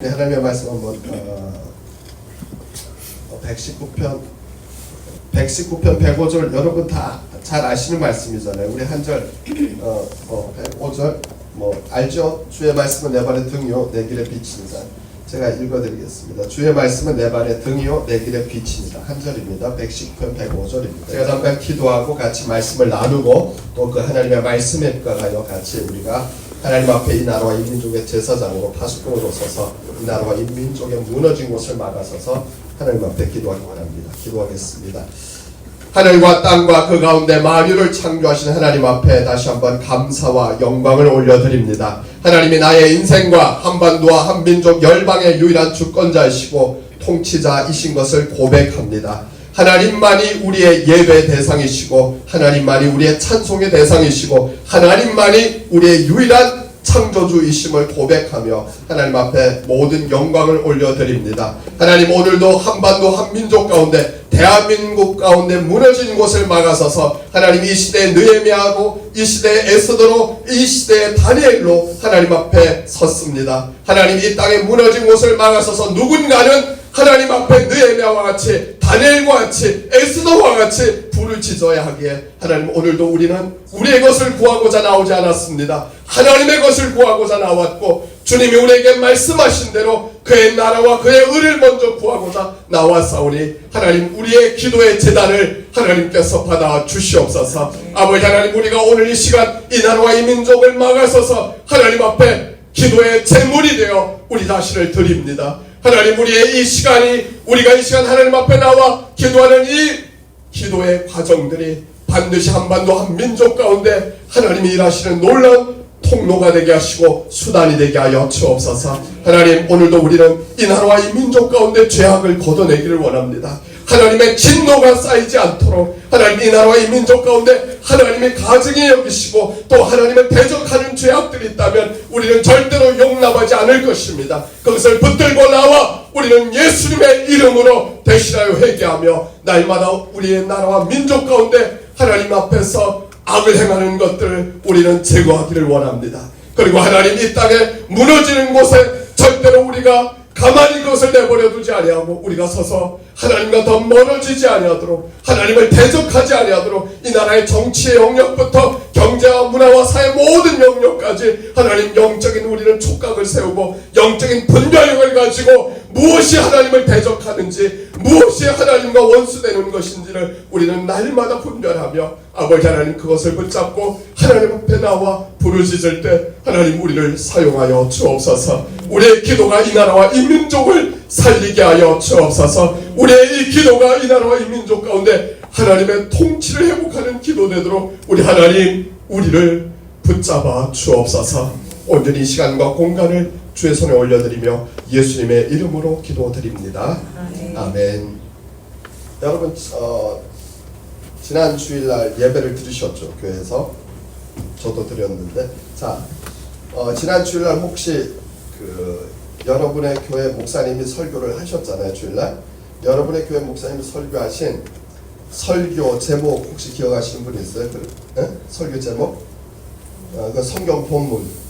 네, 하나님의 말씀 한번 119편 105절 여러분 다 잘 아시는 말씀이잖아요. 우리 한 절 105절 알죠? 주의 말씀은 내 발의 등이요 내 길의 빛이니라. 제가 읽어드리겠습니다. 주의 말씀은 내 발의 등이요 내 길의 빛이니라. 한 절입니다. 110편 105절입니다. 제가 잠깐 기도하고 같이 말씀을 나누고 또 그 하나님의 말씀에 가여 같이 우리가 하나님 앞에 이 나라와 이 민족의 제사장으로 파수꾼으로 서서 이 나라와 이 민족의 무너진 곳을 막아서서 하나님 앞에 기도하기 원합니다. 기도하겠습니다. 하늘과 땅과 그 가운데 만유를 창조하신 하나님 앞에 다시 한번 감사와 영광을 올려드립니다. 하나님이 나의 인생과 한반도와 한민족 열방의 유일한 주권자이시고 통치자이신 것을 고백합니다. 하나님만이 우리의 예배 대상이시고 하나님만이 우리의 찬송의 대상이시고 하나님만이 우리의 유일한 창조주이심을 고백하며 하나님 앞에 모든 영광을 올려드립니다. 하나님 오늘도 한반도 한민족 가운데 대한민국 가운데 무너진 곳을 막아서서 하나님 이 시대에 느헤미야로 이 시대에 에스더로 이 시대에 다니엘로 하나님 앞에 섰습니다. 하나님 이 땅에 무너진 곳을 막아서서 누군가는 하나님 앞에 느헤미야와 같이 다니엘과 같이 에스더와 같이 불을 지져야 하기에 하나님 오늘도 우리는 우리의 것을 구하고자 나오지 않았습니다. 하나님의 것을 구하고자 나왔고 주님이 우리에게 말씀하신 대로 그의 나라와 그의 의를 먼저 구하고자 나왔사오니 하나님 우리의 기도의 제단을 하나님께서 받아 주시옵소서. 아버지 하나님 우리가 오늘 이 시간 이 나라와 이 민족을 막아서서 하나님 앞에 기도의 제물이 되어 우리 자신을 드립니다. 하나님 우리의 이 시간이 우리가 이 시간 하나님 앞에 나와 기도하는 이 기도의 과정들이 반드시 한반도 한민족 가운데 하나님이 일하시는 놀라운 통로가 되게 하시고 수단이 되게 하여 주옵소서. 하나님 오늘도 우리는 이 나라와 이 민족 가운데 죄악을 걷어내기를 원합니다. 하나님의 진노가 쌓이지 않도록 하나님 이 나라와 이 민족 가운데 하나님의 가증히 여기시고 또 하나님을 대적하는 죄악들이 있다면 우리는 절대로 용납하지 않을 것입니다. 그것을 붙들고 나와 우리는 예수님의 이름으로 대신하여 회개하며 날마다 우리의 나라와 민족 가운데 하나님 앞에서 악을 행하는 것들을 우리는 제거하기를 원합니다. 그리고 하나님 이 땅에 무너지는 곳에 절대로 우리가 가만히 그것을 내버려 두지 아니하고 우리가 서서 하나님과 더 멀어지지 아니하도록 하나님을 대적하지 아니하도록 이 나라의 정치의 영역부터 경제와 문화와 사회 모든 영역까지 하나님 영적인 우리는 촉각을 세우고 영적인 분별력을 가지고 무엇이 하나님을 대적하는지 무엇이 하나님과 원수되는 것인지를 우리는 날마다 분별하며 아버지 하나님 그것을 붙잡고 하나님 앞에 나와 부르짖을 때 하나님 우리를 사용하여 주옵소서. 우리의 기도가 이 나라와 이 민족을 살리게 하여 주옵소서. 우리의 이 기도가 이 나라와 이 민족 가운데 하나님의 통치를 회복하는 기도 되도록 우리 하나님 우리를 붙잡아 주옵소서. 온전히 시간과 공간을 주의 손에 올려드리며 예수님의 이름으로 기도드립니다. 아멘. 여러분 지난 주일날 예배를 들으셨죠? 교회에서 저도 드렸는데 자 지난 주일날 혹시 여러분의 교회 목사님이 설교를 하셨잖아요. 주일날 여러분의 교회 목사님이 설교하신 설교 제목 혹시 기억하시는 분 있어요? 설교 제목? 그 성경 본문.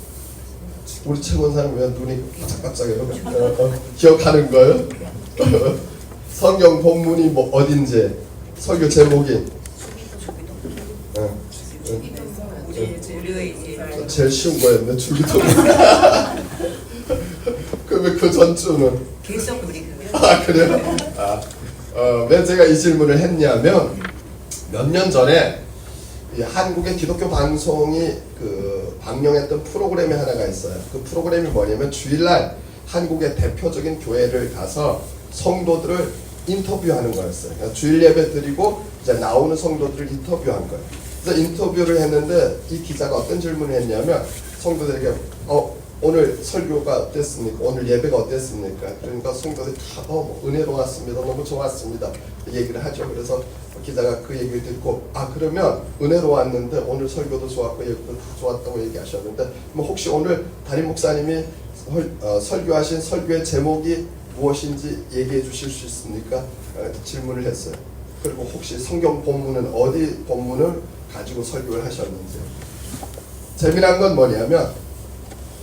우리 최고사님 왜 눈이 깜짝깜짝해요? 기억하는 거예요? 성경 본문이 뭐 어딘지 설교 제목이 제일 쉬운 거였네. 주기도 그러면 그 전주는 그래요? 왜 제가 이 질문을 했냐면 몇 년 전에 이 한국의 기독교 방송이 방영했던 프로그램이 하나가 있어요. 그 프로그램이 뭐냐면 주일날 한국의 대표적인 교회를 가서 성도들을 인터뷰하는 거였어요. 그러니까 주일 예배 드리고 이제 나오는 성도들을 인터뷰한 거예요. 그래서 인터뷰를 했는데 이 기자가 어떤 질문을 했냐면 성도들에게 오늘 설교가 어땠습니까? 오늘 예배가 어땠습니까? 그러니까 성도들이 다 은혜로웠습니다. 너무 좋았습니다. 얘기를 하죠. 그래서 기자가 그 얘기를 듣고 그러면 은혜로웠는데 오늘 설교도 좋았고 예배도 좋았다고 얘기하셨는데 혹시 오늘 담임 목사님이 설교하신 설교의 제목이 무엇인지 얘기해 주실 수 있습니까? 질문을 했어요. 그리고 혹시 성경 본문은 어디 본문을 가지고 설교를 하셨는지. 재미난 건 뭐냐면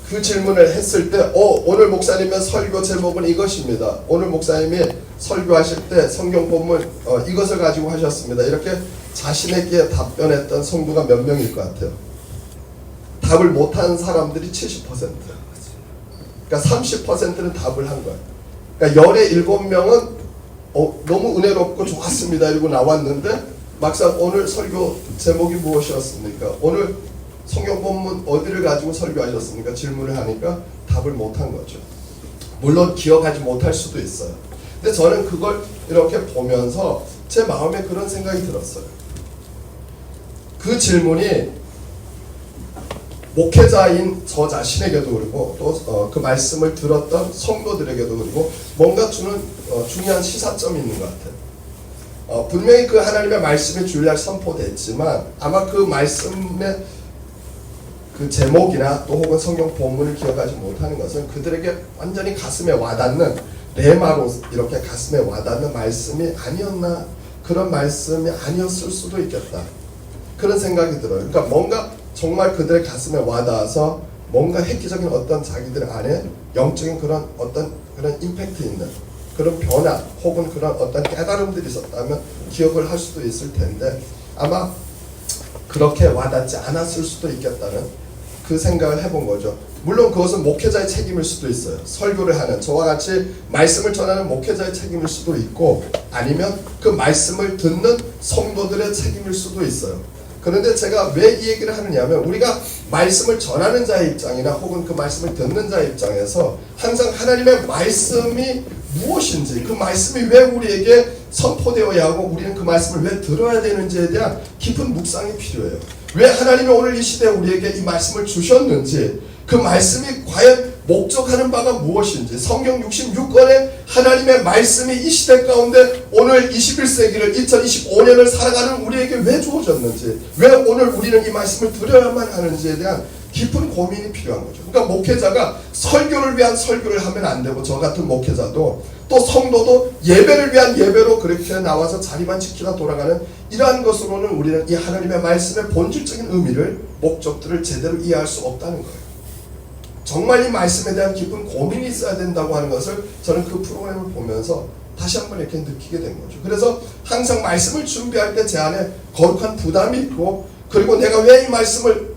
그 질문을 했을 때 오늘 목사님의 설교 제목은 이것입니다. 오늘 목사님이 설교하실 때 성경 본문 이것을 가지고 하셨습니다. 이렇게 자신에게 답변했던 성도가 몇 명일 것 같아요? 답을 못한 사람들이 70%. 그러니까 30%는 답을 한 거예요. 그러니까 17명은 너무 은혜롭고 좋았습니다 이러고 나왔는데 막상 오늘 설교 제목이 무엇이었습니까? 오늘 성경 본문 어디를 가지고 설교하셨습니까? 질문을 하니까 답을 못한 거죠. 물론 기억하지 못할 수도 있어요. 근데 저는 그걸 이렇게 보면서 제 마음에 그런 생각이 들었어요. 그 질문이 목회자인 저 자신에게도 그리고 또 그 말씀을 들었던 성도들에게도 그리고 뭔가 주는 중요한 시사점이 있는 것 같아요. 분명히 그 하나님의 말씀이 주일날 선포됐지만 아마 그 말씀의 그 제목이나 또 혹은 성경 본문을 기억하지 못하는 것은 그들에게 완전히 가슴에 와닿는 레마로 이렇게 가슴에 와닿는 말씀이 아니었나, 그런 말씀이 아니었을 수도 있겠다, 그런 생각이 들어요. 그러니까 뭔가 정말 그들의 가슴에 와닿아서 뭔가 획기적인 어떤 자기들 안에 영적인 그런 어떤 그런 임팩트 있는 그런 변화 혹은 그런 어떤 깨달음들이 있었다면 기억을 할 수도 있을 텐데 아마 그렇게 와닿지 않았을 수도 있겠다는 그 생각을 해본 거죠. 물론 그것은 목회자의 책임일 수도 있어요. 설교를 하는 저와 같이 말씀을 전하는 목회자의 책임일 수도 있고 아니면 그 말씀을 듣는 성도들의 책임일 수도 있어요. 그런데 제가 왜 이 얘기를 하느냐 하면 우리가 말씀을 전하는 자의 입장이나 혹은 그 말씀을 듣는 자의 입장에서 항상 하나님의 말씀이 무엇인지, 그 말씀이 왜 우리에게 선포되어야 하고 우리는 그 말씀을 왜 들어야 되는지에 대한 깊은 묵상이 필요해요. 왜 하나님이 오늘 이 시대에 우리에게 이 말씀을 주셨는지, 그 말씀이 과연 목적하는 바가 무엇인지, 성경 66권의 하나님의 말씀이 이 시대 가운데 오늘 21세기를 2025년을 살아가는 우리에게 왜 주어졌는지, 왜 오늘 우리는 이 말씀을 들어야만 하는지에 대한 깊은 고민이 필요한 거죠. 그러니까 목회자가 설교를 위한 설교를 하면 안 되고 저 같은 목회자도 또 성도도 예배를 위한 예배로 그렇게 나와서 자리만 지키다 돌아가는 이러한 것으로는 우리는 이 하나님의 말씀의 본질적인 의미를, 목적들을 제대로 이해할 수 없다는 거예요. 정말 이 말씀에 대한 깊은 고민이 있어야 된다고 하는 것을 저는 그 프로그램을 보면서 다시 한번 이렇게 느끼게 된 거죠. 그래서 항상 말씀을 준비할 때 제 안에 거룩한 부담이 있고, 그리고 내가 왜 이 말씀을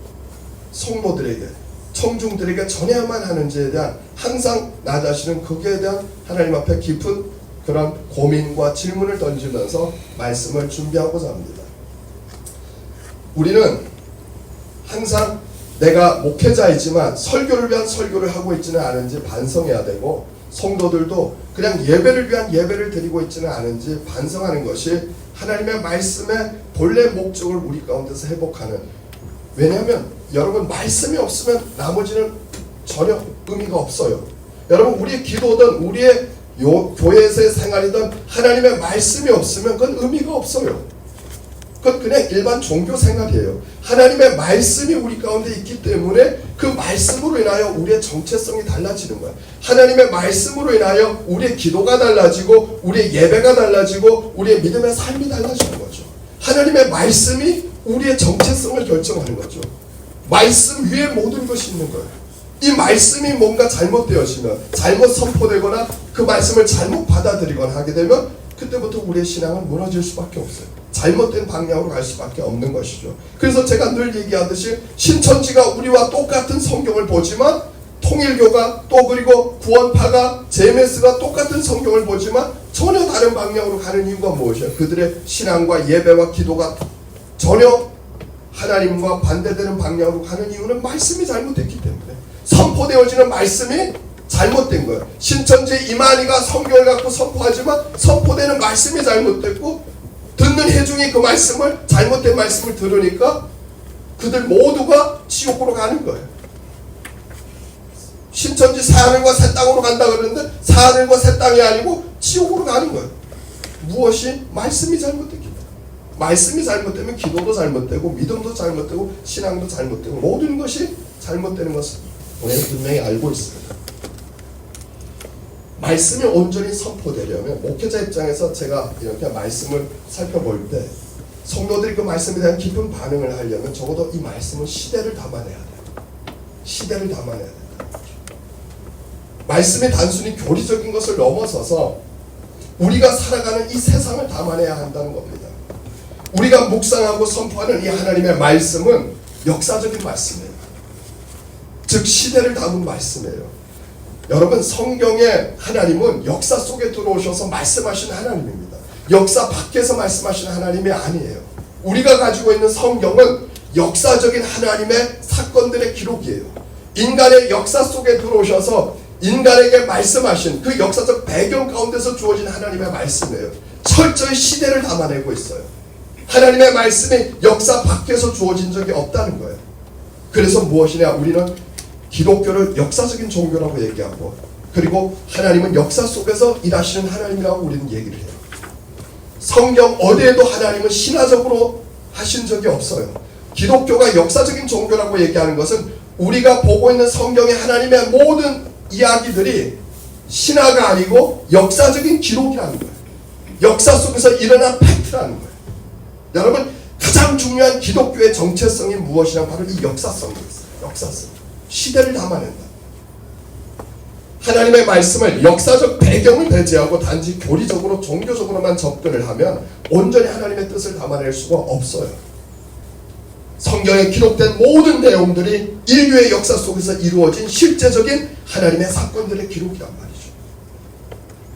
성도들에게, 청중들에게 전해야만 하는지에 대한 항상 나 자신은 거기에 대한 하나님 앞에 깊은 그런 고민과 질문을 던지면서 말씀을 준비하고자 합니다. 우리는 항상 내가 목회자이지만 설교를 위한 설교를 하고 있지는 않은지 반성해야 되고, 성도들도 그냥 예배를 위한 예배를 드리고 있지는 않은지 반성하는 것이 하나님의 말씀의 본래 목적을 우리 가운데서 회복하는, 왜냐하면 여러분 말씀이 없으면 나머지는 전혀 의미가 없어요. 여러분 우리의 기도든 우리의 교회에서의 생활이든 하나님의 말씀이 없으면 그건 의미가 없어요. 그건 그냥 일반 종교 생활이에요. 하나님의 말씀이 우리 가운데 있기 때문에 그 말씀으로 인하여 우리의 정체성이 달라지는 거야. 하나님의 말씀으로 인하여 우리의 기도가 달라지고 우리의 예배가 달라지고 우리의 믿음의 삶이 달라지는 거죠. 하나님의 말씀이 우리의 정체성을 결정하는 거죠. 말씀 위에 모든 것이 있는 거예요. 이 말씀이 뭔가 잘못되어지면, 잘못 선포되거나 그 말씀을 잘못 받아들이거나 하게 되면 그때부터 우리의 신앙은 무너질 수밖에 없어요. 잘못된 방향으로 갈 수밖에 없는 것이죠. 그래서 제가 늘 얘기하듯이 신천지가 우리와 똑같은 성경을 보지만, 통일교가 또 그리고 구원파가 JMS가 똑같은 성경을 보지만 전혀 다른 방향으로 가는 이유가 무엇이에요? 그들의 신앙과 예배와 기도가 전혀 하나님과 반대되는 방향으로 가는 이유는 말씀이 잘못됐기 때문에, 선포되어지는 말씀이 잘못된 거예요. 신천지 이만희가 성경을 갖고 선포하지만 선포되는 말씀이 잘못됐고, 듣는 회중이 그 말씀을, 잘못된 말씀을 들으니까 그들 모두가 지옥으로 가는 거예요. 신천지 새하늘과 새 땅으로 간다 그러는데 새하늘과 새 땅이 아니고 지옥으로 가는 거예요. 무엇이? 말씀이 잘못됐기 때문에. 말씀이 잘못되면 기도도 잘못되고 믿음도 잘못되고 신앙도 잘못되고 모든 것이 잘못되는 것을 우리는 분명히 알고 있습니다. 말씀이 온전히 선포되려면 목회자 입장에서 제가 이렇게 말씀을 살펴볼 때 성도들이 그 말씀에 대한 깊은 반응을 하려면 적어도 이 말씀은 시대를 담아내야 돼요. 시대를 담아내야 된다. 말씀이 단순히 교리적인 것을 넘어서서 우리가 살아가는 이 세상을 담아내야 한다는 겁니다. 우리가 묵상하고 선포하는 이 하나님의 말씀은 역사적인 말씀이에요. 즉 시대를 담은 말씀이에요. 여러분, 성경의 하나님은 역사 속에 들어오셔서 말씀하신 하나님입니다. 역사 밖에서 말씀하신 하나님이 아니에요. 우리가 가지고 있는 성경은 역사적인 하나님의 사건들의 기록이에요. 인간의 역사 속에 들어오셔서 인간에게 말씀하신 그 역사적 배경 가운데서 주어진 하나님의 말씀이에요. 철저히 시대를 담아내고 있어요. 하나님의 말씀이 역사 밖에서 주어진 적이 없다는 거예요. 그래서 무엇이냐, 우리는 기독교를 역사적인 종교라고 얘기하고, 그리고 하나님은 역사 속에서 일하시는 하나님이라고 우리는 얘기를 해요. 성경 어디에도 하나님은 신화적으로 하신 적이 없어요. 기독교가 역사적인 종교라고 얘기하는 것은 우리가 보고 있는 성경의 하나님의 모든 이야기들이 신화가 아니고 역사적인 기록이라는 거예요. 역사 속에서 일어난 팩트라는 거예요. 여러분, 가장 중요한 기독교의 정체성이 무엇이냐, 바로 이 역사성이 있어요. 역사성. 시대를 담아낸다. 하나님의 말씀을 역사적 배경을 배제하고 단지 교리적으로 종교적으로만 접근을 하면 온전히 하나님의 뜻을 담아낼 수가 없어요. 성경에 기록된 모든 내용들이 인류의 역사 속에서 이루어진 실제적인 하나님의 사건들의 기록이란 말이죠.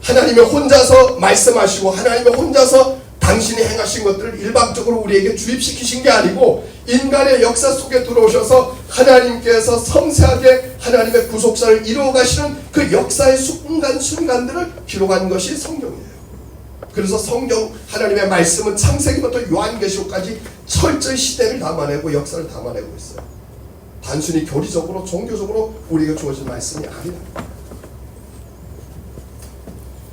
하나님이 혼자서 말씀하시고 하나님이 혼자서 당신이 행하신 것들을 일방적으로 우리에게 주입시키신 게 아니고 인간의 역사 속에 들어오셔서 하나님께서 섬세하게 하나님의 구속사를 이루어 가시는 그 역사의 순간순간들을 기록한 것이 성경이에요. 그래서 성경 하나님의 말씀은 창세기부터 요한계시록까지 철저히 시대를 담아내고 역사를 담아내고 있어요. 단순히 교리적으로 종교적으로 우리에게 주어진 말씀이 아니라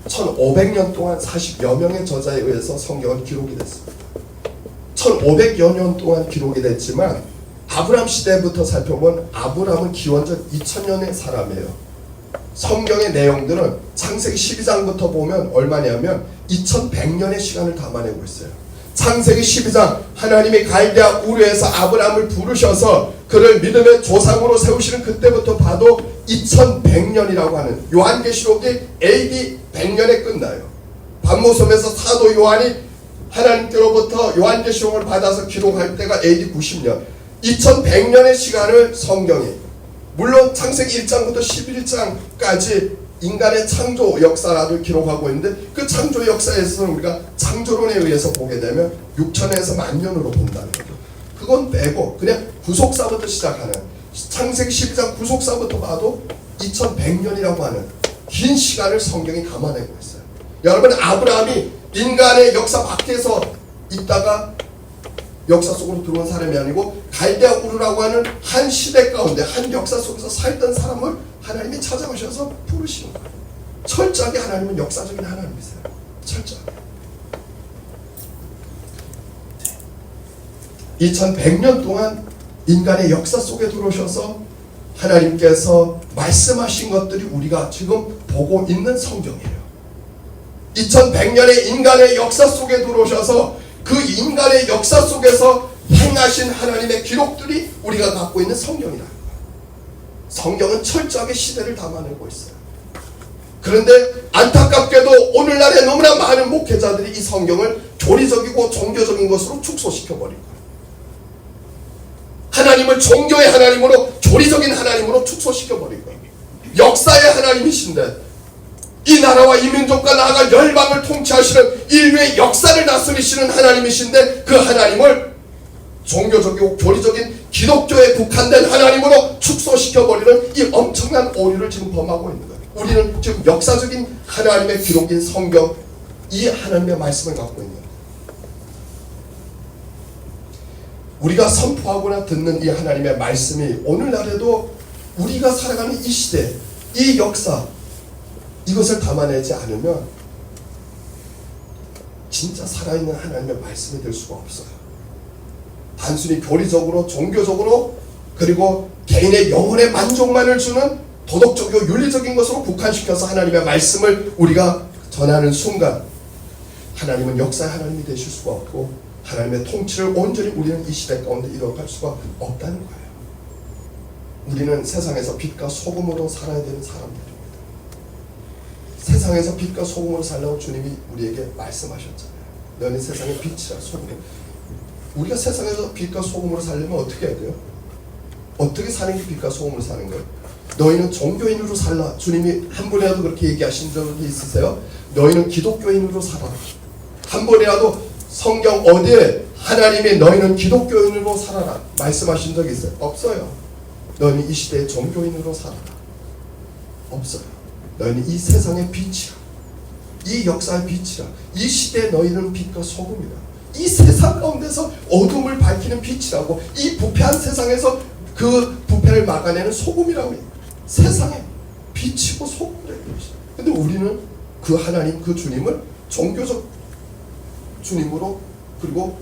1500년 동안 40여 명의 저자에 의해서 성경은 기록이 됐습니다. 1500여 년 동안 기록이 됐지만 아브라함 시대부터 살펴본 아브라함은 기원전 2000년의 사람이에요. 성경의 내용들은 창세기 12장부터 보면 얼마냐면 2100년의 시간을 담아내고 있어요. 창세기 12장, 하나님이 갈대아 우르에서 아브라함을 부르셔서 그를 믿음의 조상으로 세우시는 그때부터 봐도 2100년이라고 하는, 요한계시록이 AD 100년에 끝나요. 반모섬에서 사도 요한이 하나님께로부터 요한계시록을 받아서 기록할 때가 AD 90년, 2100년의 시간을 성경이, 물론 창세기 1장부터 11장까지 인간의 창조 역사를 기록하고 있는데 그 창조 역사에서는 우리가 창조론에 의해서 보게 되면 6천에서 10,000년으로 본다는 거죠. 그건 빼고 그냥 구속사부터 시작하는, 창세기 12장 구속사부터 봐도 2100년이라고 하는 긴 시간을 성경이 담아내고 있어요. 여러분, 아브라함이 인간의 역사 밖에서 있다가 역사 속으로 들어온 사람이 아니고 갈대아 우르라고 하는 한 시대 가운데 한 역사 속에서 살던 사람을 하나님이 찾아오셔서 부르시는 거예요. 철저하게 하나님은 역사적인 하나님이세요. 철저하게. 2100년 동안 인간의 역사 속에 들어오셔서 하나님께서 말씀하신 것들이 우리가 지금 보고 있는 성경이에요. 2100년의 인간의 역사 속에 들어오셔서 그 인간의 역사 속에서 행하신 하나님의 기록들이 우리가 갖고 있는 성경이라는 거예요. 성경은 철저하게 시대를 담아내고 있어요. 그런데 안타깝게도 오늘날에 너무나 많은 목회자들이 이 성경을 교리적이고 종교적인 것으로 축소시켜버린 거예요. 하나님을 종교의 하나님으로, 교리적인 하나님으로 축소시켜버린 거예요. 역사의 하나님이신데, 이 나라와 이 민족과 나아가 열방을 통치하시는 인류의 역사를 다스리시는 하나님이신데 그 하나님을 종교적이고 교리적인 기독교에 국한된 하나님으로 축소시켜버리는 이 엄청난 오류를 지금 범하고 있는 거예요. 우리는 지금 역사적인 하나님의 기록인 성경, 이 하나님의 말씀을 갖고 있는 거예요. 우리가 선포하거나 듣는 이 하나님의 말씀이 오늘날에도 우리가 살아가는 이 시대, 이 역사, 이것을 담아내지 않으면 진짜 살아있는 하나님의 말씀이 될 수가 없어요. 단순히 교리적으로, 종교적으로, 그리고 개인의 영혼의 만족만을 주는 도덕적이고 윤리적인 것으로 국한시켜서 하나님의 말씀을 우리가 전하는 순간 하나님은 역사의 하나님이 되실 수가 없고 하나님의 통치를 온전히 우리는 이 시대 가운데 이뤄갈 수가 없다는 거예요. 우리는 세상에서 빛과 소금으로 살아야 되는 사람들입니다. 세상에서 빛과 소금으로 살라고 주님이 우리에게 말씀하셨잖아요. 너는 세상의 빛이라 소금. 우리가 세상에서 빛과 소금으로 살려면 어떻게 해야 돼요? 어떻게 사는 게 빛과 소금으로 사는 거예요? 너희는 종교인으로 살라. 주님이 한 번이라도 그렇게 얘기하신 적이 있으세요? 너희는 기독교인으로 살아라. 한 번이라도 성경 어디에 하나님이 너희는 기독교인으로 살아라 말씀하신 적이 있어요? 없어요. 너희는 이 시대의 종교인으로 살아라. 없어요. 너희는 이 세상의 빛이라. 이 역사의 빛이라. 이 시대에 너희는 빛과 소금이라. 이 세상 가운데서 어둠을 밝히는 빛이라고. 이 부패한 세상에서 그 부패를 막아내는 소금이라고 해요. 세상에 빛이고 소금이라는 것이죠. 근데 우리는 그 하나님, 그 주님을 종교적 주님으로, 그리고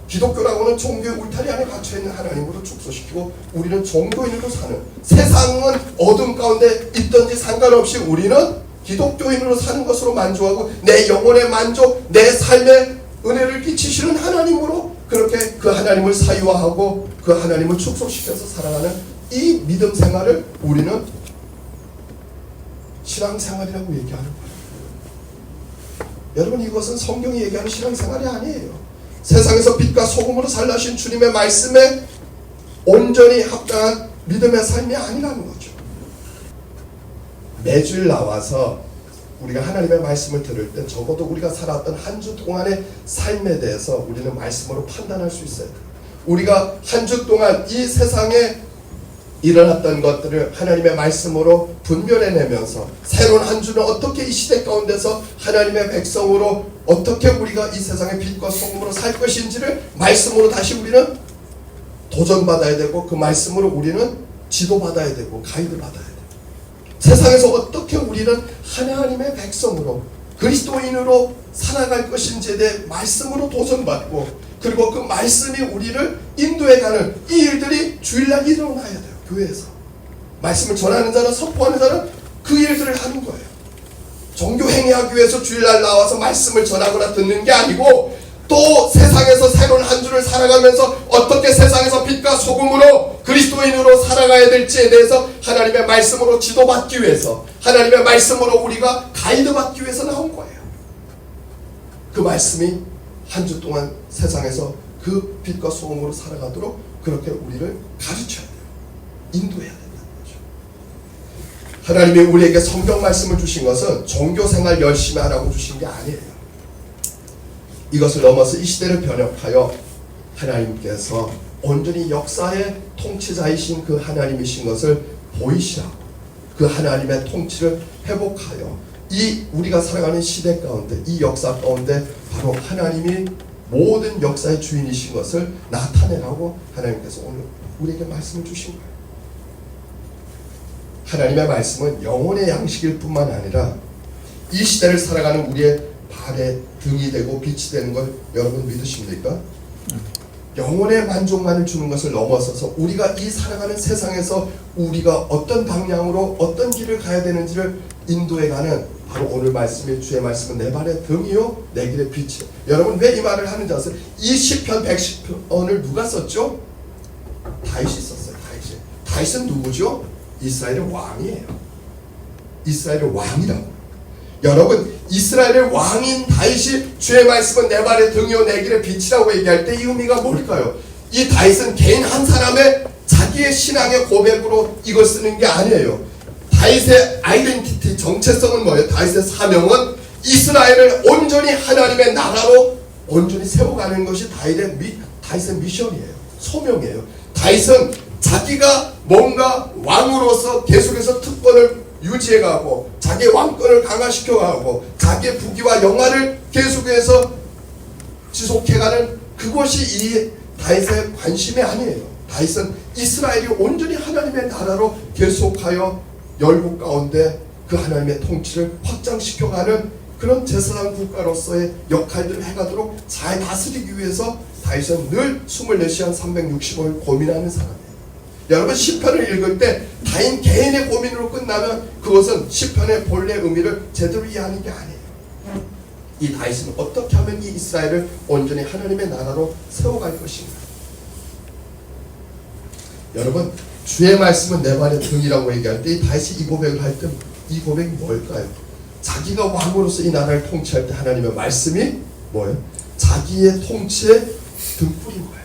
기독교라고는 종교의 울타리 안에 갇혀있는 하나님으로 축소시키고 우리는 종교인으로 사는, 세상은 어둠 가운데 있든지 상관없이 우리는 기독교인으로 사는 것으로 만족하고 내 영혼의 만족, 내 삶에 은혜를 끼치시는 하나님으로 그렇게 그 하나님을 사유화하고 그 하나님을 축소시켜서 살아가는 이 믿음 생활을 우리는 신앙생활이라고 얘기하는 거예요. 여러분, 이것은 성경이 얘기하는 신앙생활이 아니에요. 세상에서 빛과 소금으로 살라신 주님의 말씀에 온전히 합당한 믿음의 삶이 아니라는 거죠. 매주일 나와서 우리가 하나님의 말씀을 들을 때 적어도 우리가 살았던 한 주 동안의 삶에 대해서 우리는 말씀으로 판단할 수 있어야 돼요. 우리가 한 주 동안 이 세상에 일어났던 것들을 하나님의 말씀으로 분별해내면서 새로운 한 주는 어떻게 이 시대 가운데서 하나님의 백성으로 어떻게 우리가 이 세상의 빛과 소금으로 살 것인지를 말씀으로 다시 우리는 도전받아야 되고 그 말씀으로 우리는 지도받아야 되고 가이드받아야 돼요. 세상에서 어떻게 우리는 하나님의 백성으로 그리스도인으로 살아갈 것인지에 대해 말씀으로 도전받고 그리고 그 말씀이 우리를 인도해가는 이 일들이 주일날 일어나야 돼요. 교회에서 말씀을 전하는 자는, 선포하는 자는 그 일들을 하는 거예요. 종교 행위하기 위해서 주일날 나와서 말씀을 전하거나 듣는 게 아니고 또 세상에서 새로운 한 주를 살아가면서 어떻게 세상에서 빛과 소금으로 그리스도인으로 살아가야 될지에 대해서 하나님의 말씀으로 지도받기 위해서, 하나님의 말씀으로 우리가 가이드받기 위해서 나온 거예요. 그 말씀이 한 주 동안 세상에서 그 빛과 소금으로 살아가도록 그렇게 우리를 가르쳐야 돼요. 인도해야 된다는 거죠. 하나님이 우리에게 성경 말씀을 주신 것은 종교생활 열심히 하라고 주신 게 아니에요. 이것을 넘어서 이 시대를 변혁하여 하나님께서 온전히 역사의 통치자이신 그 하나님이신 것을 보이시라고, 그 하나님의 통치를 회복하여 이 우리가 살아가는 시대 가운데, 이 역사 가운데 바로 하나님이 모든 역사의 주인이신 것을 나타내라고 하나님께서 오늘 우리에게 말씀을 주신 거예요. 하나님의 말씀은 영혼의 양식일 뿐만 아니라 이 시대를 살아가는 우리의 발의 등이 되고 빛이 되는 걸 여러분 믿으십니까? 영혼의 만족만을 주는 것을 넘어서서 우리가 이 살아가는 세상에서 우리가 어떤 방향으로 어떤 길을 가야 되는지를 인도해가는 바로 오늘 말씀이, 주의 말씀은 내 발의 등이요 내 길의 빛이요. 여러분, 왜 이 말을 하는지 아세요? 이 시편 110편을 누가 썼죠? 다윗이 썼어요. 다윗은 누구죠? 이스라엘의 왕이에요. 이스라엘의 왕이라고. 여러분, 이스라엘의 왕인 다윗이 주의 말씀은 내 발의 등이요 내 길의 빛이라고 얘기할 때 이 의미가 뭘까요? 이 다윗은 개인 한 사람의 자기의 신앙의 고백으로 이걸 쓰는 게 아니에요. 다윗의 아이덴티티, 정체성은 뭐예요? 다윗의 사명은 이스라엘을 온전히 하나님의 나라로 온전히 세워가는 것이 다윗의 미션이에요. 소명이에요. 다윗은 자기가 뭔가 왕으로서 계속해서 특권을 유지해가고 자기의 왕권을 강화시켜가고 자기의 부귀와 영화를 계속해서 지속해가는 그것이 이 다윗의 관심이 아니에요. 다윗은 이스라엘이 온전히 하나님의 나라로 계속하여 열국 가운데 그 하나님의 통치를 확장시켜가는 그런 제사장 국가로서의 역할들을 해가도록 잘 다스리기 위해서 다윗은 늘 24시간 365일 고민하는 사람이에요. 여러분, 시편을 읽을 때 다인 개인의 고민으로 끝나면 그것은 시편의 본래 의미를 제대로 이해하는 게 아니에요. 이 다윗은 어떻게 하면 이 이스라엘을 온전히 하나님의 나라로 세워갈 것인가. 여러분, 주의 말씀은 내 발의 등이라고 얘기할 때 이 다윗이 이 고백을 할 때 이 고백이 뭘까요? 자기가 왕으로서 이 나라를 통치할 때 하나님의 말씀이 뭐예요? 자기의 통치의 등불인 거예요.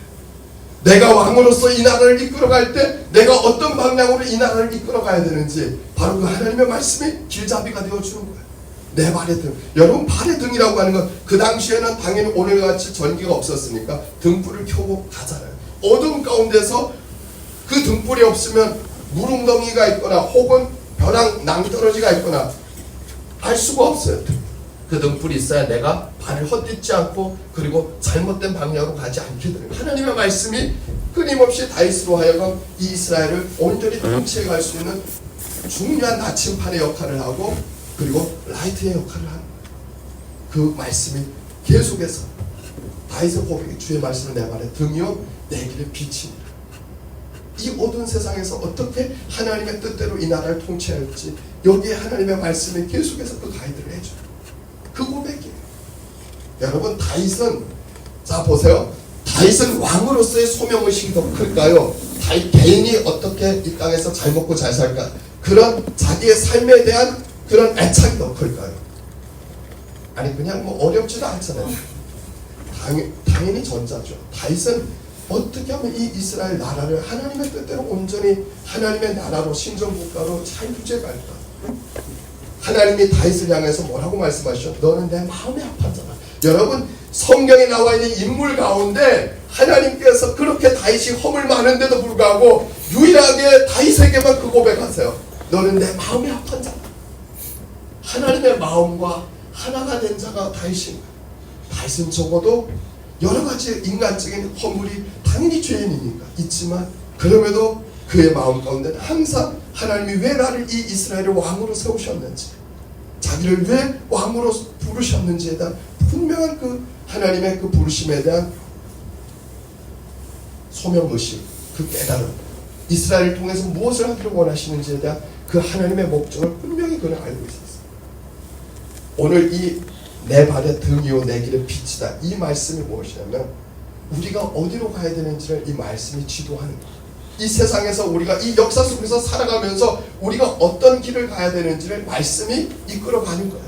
내가 왕으로서 이 나라를 이끌어갈 때 내가 어떤 방향으로 이 나라를 이끌어가야 되는지 바로 그 하나님의 말씀이 길잡이가 되어주는 거예요. 내 발의 등. 여러분, 발의 등이라고 하는 건 그 당시에는 당연히 오늘같이 전기가 없었으니까 등불을 켜고 가잖아요. 어둠 가운데서 그 등불이 없으면 물웅덩이가 있거나 혹은 벼랑 낭떠러지가 있거나 알 수가 없어요. 그 등불이 있어야 내가 발을 헛딛지 않고 그리고 잘못된 방향으로 가지 않게 되는 거예요. 하나님의 말씀이 끊임없이 다윗으로 하여금 이 이스라엘을 온전히 통치해 갈 수 있는 중요한 나침판의 역할을 하고 그리고 라이트의 역할을 하는 거예요. 그 말씀이 계속해서 다윗의 고백이 주의 말씀을 내 발에 등이요 내 길에 빛이니라. 이 어두운 세상에서 어떻게 하나님의 뜻대로 이 나라를 통치할지 여기에 하나님의 말씀이 계속해서 그 가이드를 해줘요. 그 고백이에요. 여러분, 다윗은 자 보세요. 다윗은 왕으로서의 소명의식이 더 클까요? 다윗 개인이 어떻게 이 땅에서 잘 먹고 잘 살까? 그런 자기의 삶에 대한 그런 애착이 더 클까요? 아니 그냥 뭐 어렵지도 않잖아요. 당연히 전자죠. 다윗은 어떻게 하면 이 이스라엘 나라를 하나님의 뜻대로 온전히 하나님의 나라로 신정국가로 잘 유지해갈까? 하나님이 다윗을 향해서 뭐라고 말씀하셨죠? 너는 내 마음이 아팠잖아. 여러분, 성경에 나와 있는 인물 가운데 하나님께서 그렇게 다윗이 허물 많은데도 불구하고 유일하게 다윗에게만 그 고백하세요. 너는 내 마음이 아픈 자다. 하나님의 마음과 하나가 된 자가 다윗인 거예요. 다윗은 적어도 여러 가지 인간적인 허물이 당연히 죄인이니까 있지만 그럼에도 그의 마음 가운데는 항상 하나님이 왜 나를 이 이스라엘을 왕으로 세우셨는지 자기를 왜 왕으로 부르셨는지에 대한 분명한 그 하나님의 그 부르심에 대한 소명의식, 그 깨달음, 이스라엘을 통해서 무엇을 하기를 원하시는지에 대한 그 하나님의 목적을 분명히 그는 알고 있었어요. 오늘 이 내 발의 등이요 내 길의 빛이다, 이 말씀이 무엇이냐면 우리가 어디로 가야 되는지를 이 말씀이 지도하는 거예요. 이 세상에서 우리가 이 역사 속에서 살아가면서 우리가 어떤 길을 가야 되는지를 말씀이 이끌어가는 거예요.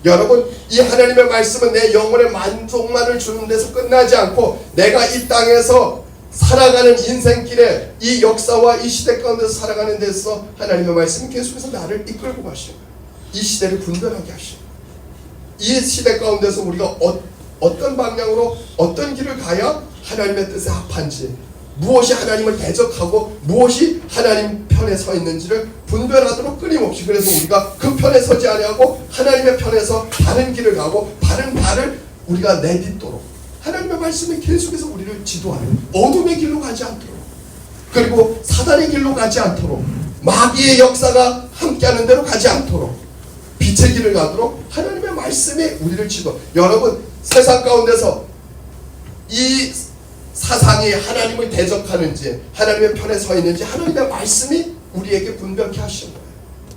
여러분, 이 하나님의 말씀은 내 영혼의 만족만을 주는 데서 끝나지 않고 내가 이 땅에서 살아가는 인생길에 이 역사와 이 시대 가운데서 살아가는 데서 하나님의 말씀이 계속해서 나를 이끌고 가시는 거예요. 이 시대를 분별하게 하시는 거예요. 이 시대 가운데서 우리가 어떤 방향으로 어떤 길을 가야 하나님의 뜻에 합한지, 무엇이 하나님을 대적하고 무엇이 하나님 편에 서 있는지를 분별하도록 끊임없이, 그래서 우리가 그 편에 서지 아니하고 하나님의 편에서 바른 길을 가고 바른 발을 우리가 내딛도록 하나님의 말씀이 계속해서 우리를 지도하는, 어둠의 길로 가지 않도록, 그리고 사단의 길로 가지 않도록, 마귀의 역사가 함께하는 대로 가지 않도록 빛의 길을 가도록 하나님의 말씀이 우리를 지도. 여러분, 세상 가운데서 이 사상이 하나님을 대적하는지 하나님의 편에 서 있는지 하나님의 말씀이 우리에게 분별케 하시는 거예요.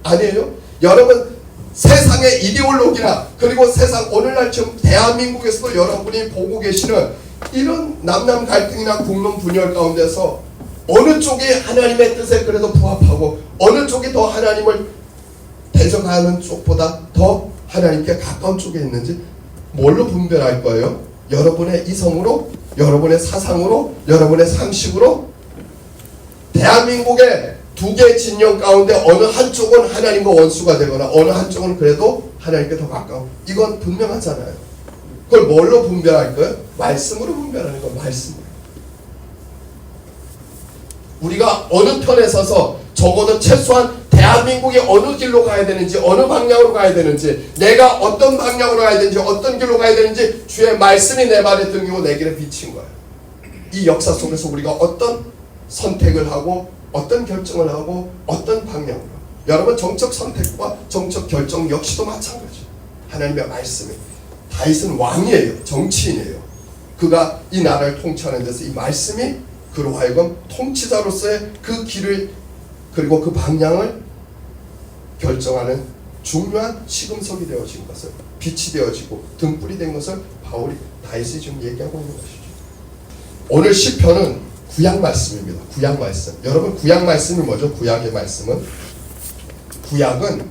아니에요? 여러분, 세상의 이데올로기나 그리고 세상 오늘날 지금 대한민국에서도 여러분이 보고 계시는 이런 남남 갈등이나 국론 분열 가운데서 어느 쪽이 하나님의 뜻에 그래도 부합하고 어느 쪽이 더 하나님을 대적하는 쪽보다 더 하나님께 가까운 쪽에 있는지 뭘로 분별할 거예요? 여러분의 이성으로, 여러분의 사상으로, 여러분의 상식으로. 대한민국의 두 개의 진영 가운데 어느 한쪽은 하나님과 원수가 되거나 어느 한쪽은 그래도 하나님께 더 가까운, 이건 분명하잖아요. 그걸 뭘로 분별할 거예요? 말씀으로 분별하는 거예요. 말씀으로. 우리가 어느 편에 서서 적어도 최소한 대한민국이 어느 길로 가야 되는지, 어느 방향으로 가야 되는지, 내가 어떤 방향으로 가야 되는지, 어떤 길로 가야 되는지 주의 말씀이 내 발에 등이고 내 길에 비친 거예요. 이 역사 속에서 우리가 어떤 선택을 하고 어떤 결정을 하고 어떤 방향으로, 여러분 정적 선택과 정적 결정 역시도 마찬가지예요. 하나님의 말씀이, 다윗은 왕이에요. 정치인이에요. 그가 이 나라를 통치하는 데서 이 말씀이 그로 하여금 통치자로서의 그 길을 그리고 그 방향을 결정하는 중요한 시금석이 되어진 것을, 빛이 되어지고 등불이 된 것을 다윗이 지금 얘기하고 있는 것이죠. 오늘 시편은 구약 말씀입니다. 구약 말씀. 여러분, 구약 말씀이 뭐죠? 구약의 말씀은, 구약은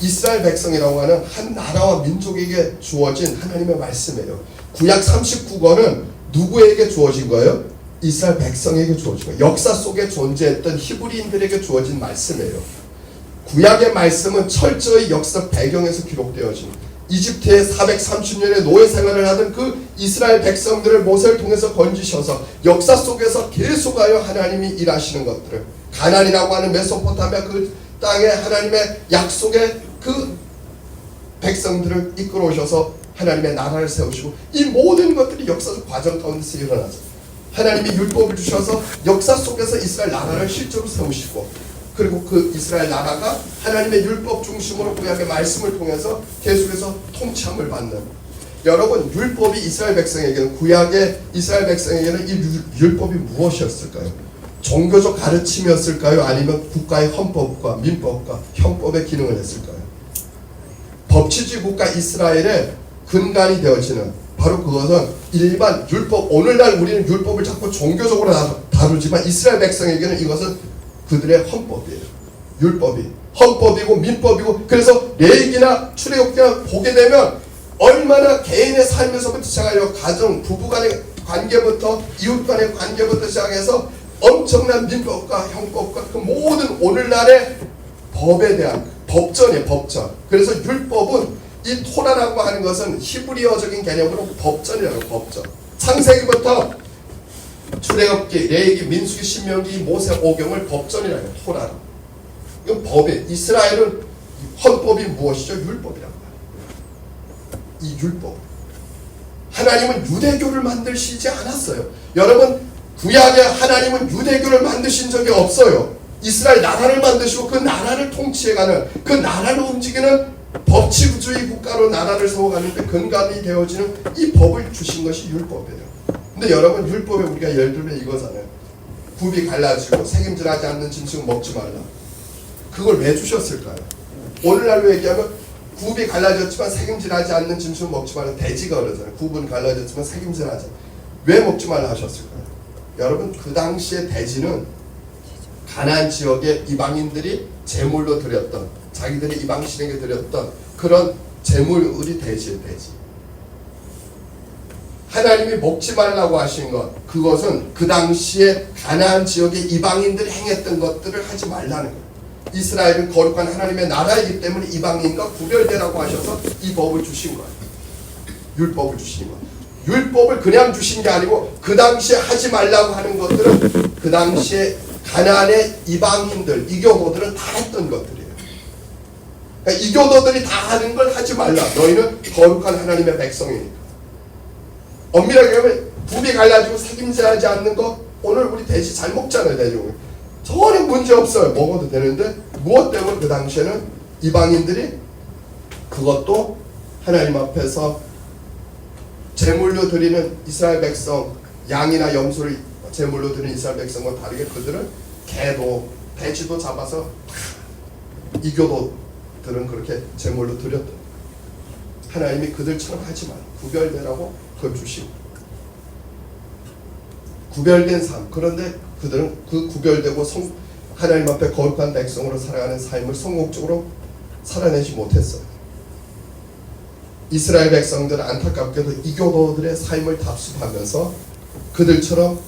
이스라엘 백성이라고 하는 한 나라와 민족에게 주어진 하나님의 말씀이에요. 구약 39권은 누구에게 주어진 거예요? 이스라엘 백성에게 주어진 거예요. 역사 속에 존재했던 히브리인들에게 주어진 말씀이에요. 구약의 말씀은 철저히 역사 배경에서 기록되어진 이집트의 430년의 노예 생활을 하던 그 이스라엘 백성들을 모세를 통해서 건지셔서 역사 속에서 계속하여 하나님이 일하시는 것들을 가나안이라고 하는 메소포타미아 그 땅에 하나님의 약속의 그 백성들을 이끌어 오셔서 하나님의 나라를 세우시고 이 모든 것들이 역사적 과정 가운데서 일어나서 하나님이 율법을 주셔서 역사 속에서 이스라엘 나라를 실제로 세우시고 그리고 그 이스라엘 나라가 하나님의 율법 중심으로 구약의 말씀을 통해서 계속해서 통치함을 받는 여러분 율법이 이스라엘 백성에게는 구약의 이스라엘 백성에게는 이 율법이 무엇이었을까요? 종교적 가르침이었을까요? 아니면 국가의 헌법과 민법과 형법의 기능을 했을까요? 법치주의 국가 이스라엘의 근간이 되어지는 바로 그것은 일반 율법 오늘날 우리는 율법을 자꾸 종교적으로 다루지만 이스라엘 백성에게는 이것은 그들의 헌법이에요. 율법이 헌법이고 민법이고 그래서 레위기나 출애굽기나 보게 되면 얼마나 개인의 삶에서부터 시작하여 가정 부부 간의 관계부터 이웃 간의 관계부터 시작해서 엄청난 민법과 형법과 그 모든 오늘날의 법에 대한 법전이에요. 법전. 그래서 율법은 이 토라라고 하는 것은 히브리어적인 개념으로 법전이라고 법전. 창세기부터 출애굽기, 레위기, 민수기, 신명기, 모세, 오경을 법전이라고 해요. 토라라. 이건 법이에요. 이스라엘은 헌법이 무엇이죠? 율법이라고 해요. 이 율법. 하나님은 유대교를 만드시지 않았어요. 여러분 구약에 하나님은 유대교를 만드신 적이 없어요. 이스라엘 나라를 만드시고 그 나라를 통치해가는 그 나라를 움직이는 법치주의 국가로 나라를 세워가는데 근간이 되어지는 이 법을 주신 것이 율법이에요. 근데 여러분 율법에 우리가 예를 들면 이거잖아요. 굽이 갈라지고 색임질하지 않는 짐승 먹지 말라. 그걸 왜 주셨을까요? 오늘날로 얘기하면 굽이 갈라졌지만 색임질하지 않는 짐승 먹지 말라. 돼지가 그러잖아요. 굽은 갈라졌지만 색임질하지. 왜 먹지 말라 하셨을까요? 여러분 그 당시에 돼지는 가나안 지역의 이방인들이 제물로 드렸던 자기들이 이방 신에게 드렸던 그런 제물이 돼지예요. 돼지. 하나님이 먹지 말라고 하신 것 그것은 그 당시에 가나안 지역의 이방인들이 행했던 것들을 하지 말라는 거예요. 이스라엘은 거룩한 하나님의 나라이기 때문에 이방인과 구별되라고 하셔서 이 법을 주신 거예요. 율법을 주신 거예요. 율법을 그냥 주신 게 아니고 그 당시에 하지 말라고 하는 것들은 그 당시에 가나안의 이방인들, 이교도들은 다 했던 것들이에요. 그러니까 이교도들이 다 하는 걸 하지 말라. 너희는 거룩한 하나님의 백성이니까. 엄밀하게 하면 굽이 갈라지고 색임질하지 않는 거 오늘 우리 돼지 잘 먹잖아요. 돼지 전혀 문제 없어요. 먹어도 되는데 무엇 때문에 그 당시에는 이방인들이 그것도 하나님 앞에서 제물로 드리는 이스라엘 백성 양이나 염소를 제물로 드리는 이스라엘 백성과 다르게 그들은 개도 돼지도 잡아서 이교도들은 그렇게 제물로 드렸던 하나님이 그들처럼 하지 말라. 구별되라고 그걸 주시고 구별된 삶. 그런데 그들은 그 구별되고 하나님 앞에 거룩한 백성으로 살아가는 삶을 성공적으로 살아내지 못했어요. 이스라엘 백성들은 안타깝게도 이교도들의 삶을 답습하면서 그들처럼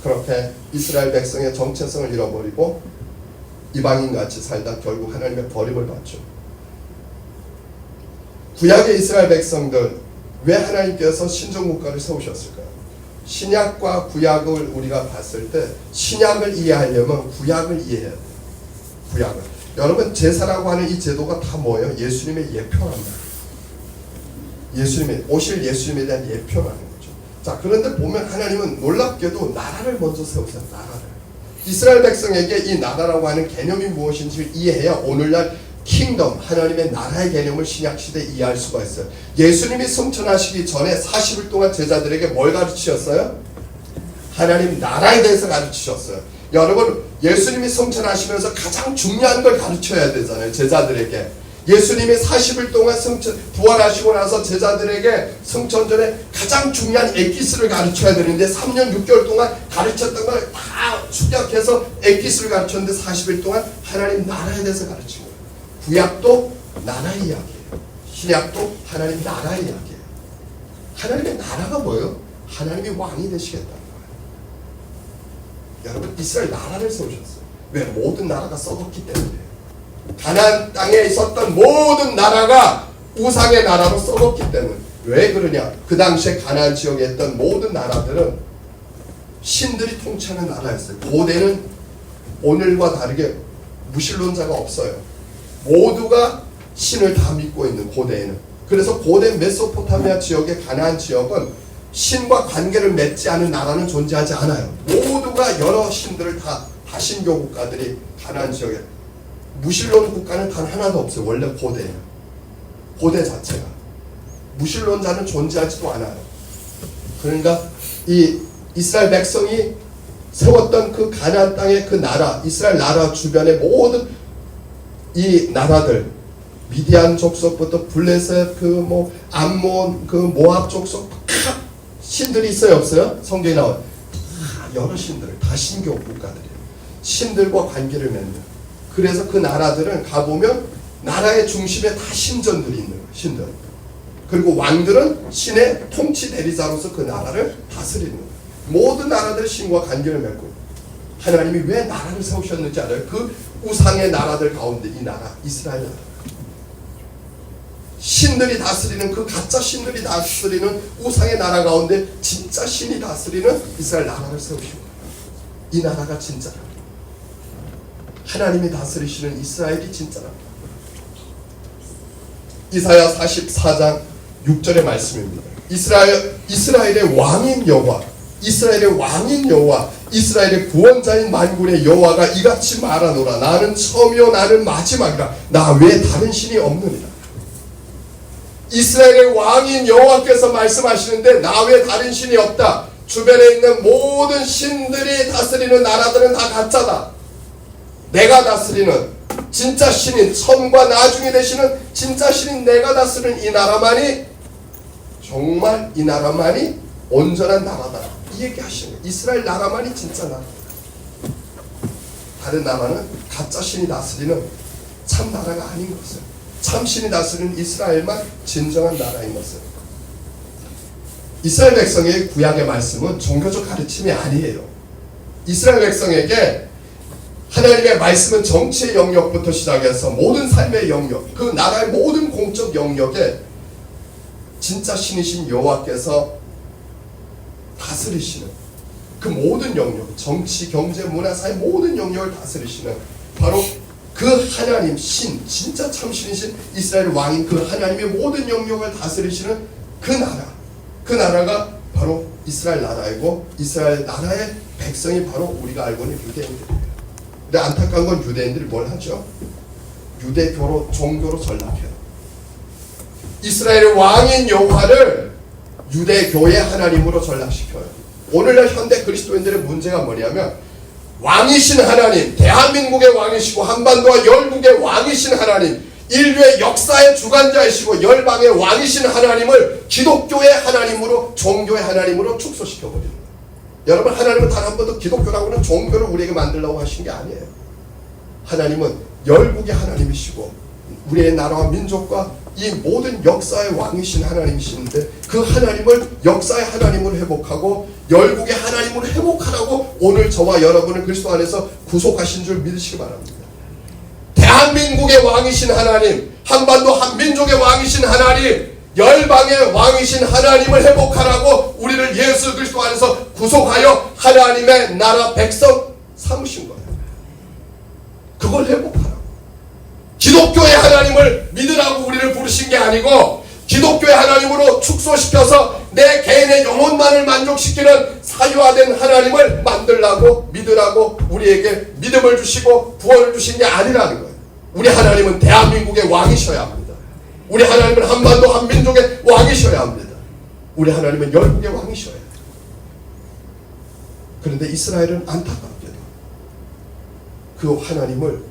그렇게 이스라엘 백성의 정체성을 잃어버리고 이방인같이 살다 결국 하나님의 버림을 받죠. 구약의 이스라엘 백성들 왜 하나님께서 신정국가를 세우셨을까요? 신약과 구약을 우리가 봤을 때 신약을 이해하려면 구약을 이해해야 돼요. 구약을. 여러분 제사라고 하는 이 제도가 다 뭐예요? 예수님의 예표랍니다. 예수님의 오실 예수님에 대한 예표라는 거죠. 자 그런데 보면 하나님은 놀랍게도 나라를 먼저 세우세요. 나라를. 이스라엘 백성에게 이 나라라고 하는 개념이 무엇인지를 이해해야 오늘날 킹덤 하나님의 나라의 개념을 신약시대에 이해할 수가 있어요. 예수님이 승천하시기 전에 40일 동안 제자들에게 뭘 가르치셨어요? 하나님 나라에 대해서 가르치셨어요. 여러분 예수님이 승천하시면서 가장 중요한 걸 가르쳐야 되잖아요. 제자들에게. 예수님이 40일 동안 부활하시고 나서 제자들에게 승천 전에 가장 중요한 에키스를 가르쳐야 되는데 3년 6개월 동안 가르쳤던 걸 다 축약해서 에키스를 가르쳤는데 40일 동안 하나님 나라에 대해서 가르친 거예요. 구약도 나라의 이야기예요. 신약도 하나님 나라의 이야기예요. 하나님의 나라가 뭐예요? 하나님이 왕이 되시겠다는 거예요. 여러분, 이스라엘 나라를 세우셨어요. 왜? 모든 나라가 썩었기 때문에. 가나안 땅에 있었던 모든 나라가 우상의 나라로 썩었기 때문에. 왜 그러냐? 그 당시에 가나안 지역에 있던 모든 나라들은 신들이 통치하는 나라였어요. 고대는 오늘과 다르게 무신론자가 없어요. 모두가 신을 다 믿고 있는 고대에는. 그래서 고대 메소포타미아 지역의 가나안 지역은 신과 관계를 맺지 않은 나라는 존재하지 않아요. 모두가 여러 신들을 다 다신교 국가들이 가나안 지역에. 무신론 국가는 단 하나도 없어요. 원래 고대에는. 고대 자체가. 무신론자는 존재하지도 않아요. 그러니까 이 이스라엘 백성이 세웠던 그 가나안 땅의 그 나라, 이스라엘 나라 주변의 모든 이 나라들, 미디안 족속부터 블레셋, 암몬, 모압 족속, 다 신들이 있어요, 없어요? 성경에 나와요. 다 여러 신들을, 다 신교 국가들이에요. 신들과 관계를 맺는. 그래서 그 나라들은 가보면 나라의 중심에 다 신전들이 있는 거예요, 신들. 그리고 왕들은 신의 통치 대리자로서 그 나라를 다스리는 거예요. 모든 나라들이 신과 관계를 맺고, 하나님이 왜 나라를 세우셨는지 알아요? 그 우상의 나라들 가운데 이 나라, 이스라엘 나라. 신들이 다스리는, 그 가짜 신들이 다스리는 우상의 나라 가운데 진짜 신이 다스리는 이스라엘 나라를 세우신 거예요. 이 나라가 진짜라. 하나님이 다스리시는 이스라엘이 진짜랍니다. 이사야 44장 6절의 말씀입니다. 이스라엘의 왕인 여호와, 이스라엘의 왕인 여호와, 이스라엘의 구원자인 만군의 여호와가 이같이 말하노라. 나는 처음이요 나는 마지막이라. 나 외에 다른 신이 없느니라. 이스라엘의 왕인 여호와께서 말씀하시는데 나 외에 다른 신이 없다. 주변에 있는 모든 신들이 다스리는 나라들은 다 가짜다. 내가 다스리는 진짜 신인, 처음과 나중에 되시는 진짜 신인 내가 다스리는 이 나라만이, 정말 이 나라만이 온전한 나라다. 이 얘기 하시는 거예요. 이스라엘 나라만이 진짜 나라. 다른 나라는 가짜 신이 다스리는 참 나라가 아닌 것을, 참 신이 다스리는 이스라엘만 진정한 나라인 것을. 이스라엘 백성의 구약의 말씀은 종교적 가르침이 아니에요. 이스라엘 백성에게 하나님의 말씀은 정치의 영역부터 시작해서 모든 삶의 영역, 그 나라의 모든 공적 영역에 진짜 신이신 여호와께서 다스리시는 그 모든 영역, 정치, 경제, 문화, 사회 모든 영역을 다스리시는 바로 그 하나님, 신, 진짜 참 신이신 이스라엘 왕인 그 하나님의 모든 영역을 다스리시는 그 나라, 그 나라가 바로 이스라엘 나라이고, 이스라엘 나라의 백성이 바로 우리가 알고 있는 유대인들이에요. 근데 안타까운 건 유대인들이 뭘 하죠? 유대교로, 종교로 전락해요. 이스라엘의 왕인 여호와를 유대교의 하나님으로 전락시켜요. 오늘날 현대 그리스도인들의 문제가 뭐냐면, 왕이신 하나님, 대한민국의 왕이시고 한반도와 열국의 왕이신 하나님, 인류의 역사의 주관자이시고 열방의 왕이신 하나님을 기독교의 하나님으로, 종교의 하나님으로 축소시켜버리는 거예요. 여러분, 하나님은 단 한 번도 기독교라고는 종교를 우리에게 만들려고 하신 게 아니에요. 하나님은 열국의 하나님이시고 우리의 나라와 민족과 이 모든 역사의 왕이신 하나님이시는데, 그 하나님을 역사의 하나님으로 회복하고 열국의 하나님으로 회복하라고 오늘 저와 여러분을 그리스도 안에서 구속하신 줄 믿으시기 바랍니다. 대한민국의 왕이신 하나님, 한반도 한민족의 왕이신 하나님, 열방의 왕이신 하나님을 회복하라고 우리를 예수 그리스도 안에서 구속하여 하나님의 나라 백성 삼으신 거예요. 그걸 회복하라고. 기독교의 하나님을 믿으라고 우리를 부르신 게 아니고, 기독교의 하나님으로 축소시켜서 내 개인의 영혼만을 만족시키는 사유화된 하나님을 만들라고, 믿으라고 우리에게 믿음을 주시고 구원을 주신 게 아니라는 거예요. 우리 하나님은 대한민국의 왕이셔야 합니다. 우리 하나님은 한반도 한민족의 왕이셔야 합니다. 우리 하나님은 열국의 왕이셔야 해요. 그런데 이스라엘은 안타깝게도 그 하나님을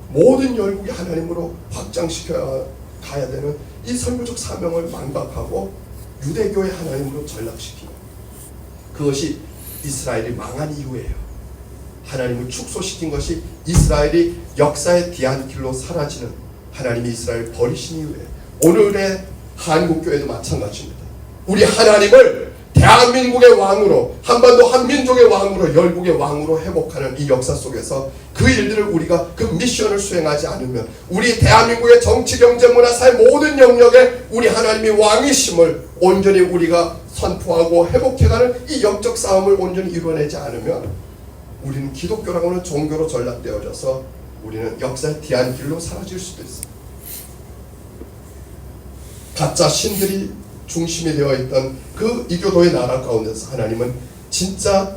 모든 열국의 하나님으로 확장시켜 가야 되는 이 선교적 사명을 망각하고 유대교의 하나님으로 전락시키는, 그것이 이스라엘이 망한 이유예요. 하나님을 축소시킨 것이 이스라엘이 역사의 뒤안길로 사라지는 하나님이 이스라엘을 버리신 이후에 오늘의 한국교회도 마찬가지입니다. 우리 하나님을 대한민국의 왕으로, 한반도 한민족의 왕으로, 열국의 왕으로 회복하는 이 역사 속에서 그 일들을 우리가 그 미션을 수행하지 않으면 우리 대한민국의 정치, 경제, 문화, 사회 모든 영역에 우리 하나님이 왕이심을 온전히 우리가 선포하고 회복해가는 이 영적 싸움을 온전히 이뤄내지 않으면 우리는 기독교라고 하는 종교로 전락되어져서 우리는 역사의 뒤안길로 사라질 수도 있습니다. 가짜 신들이 중심이 되어 있던 그 이교도의 나라 가운데서 하나님은 진짜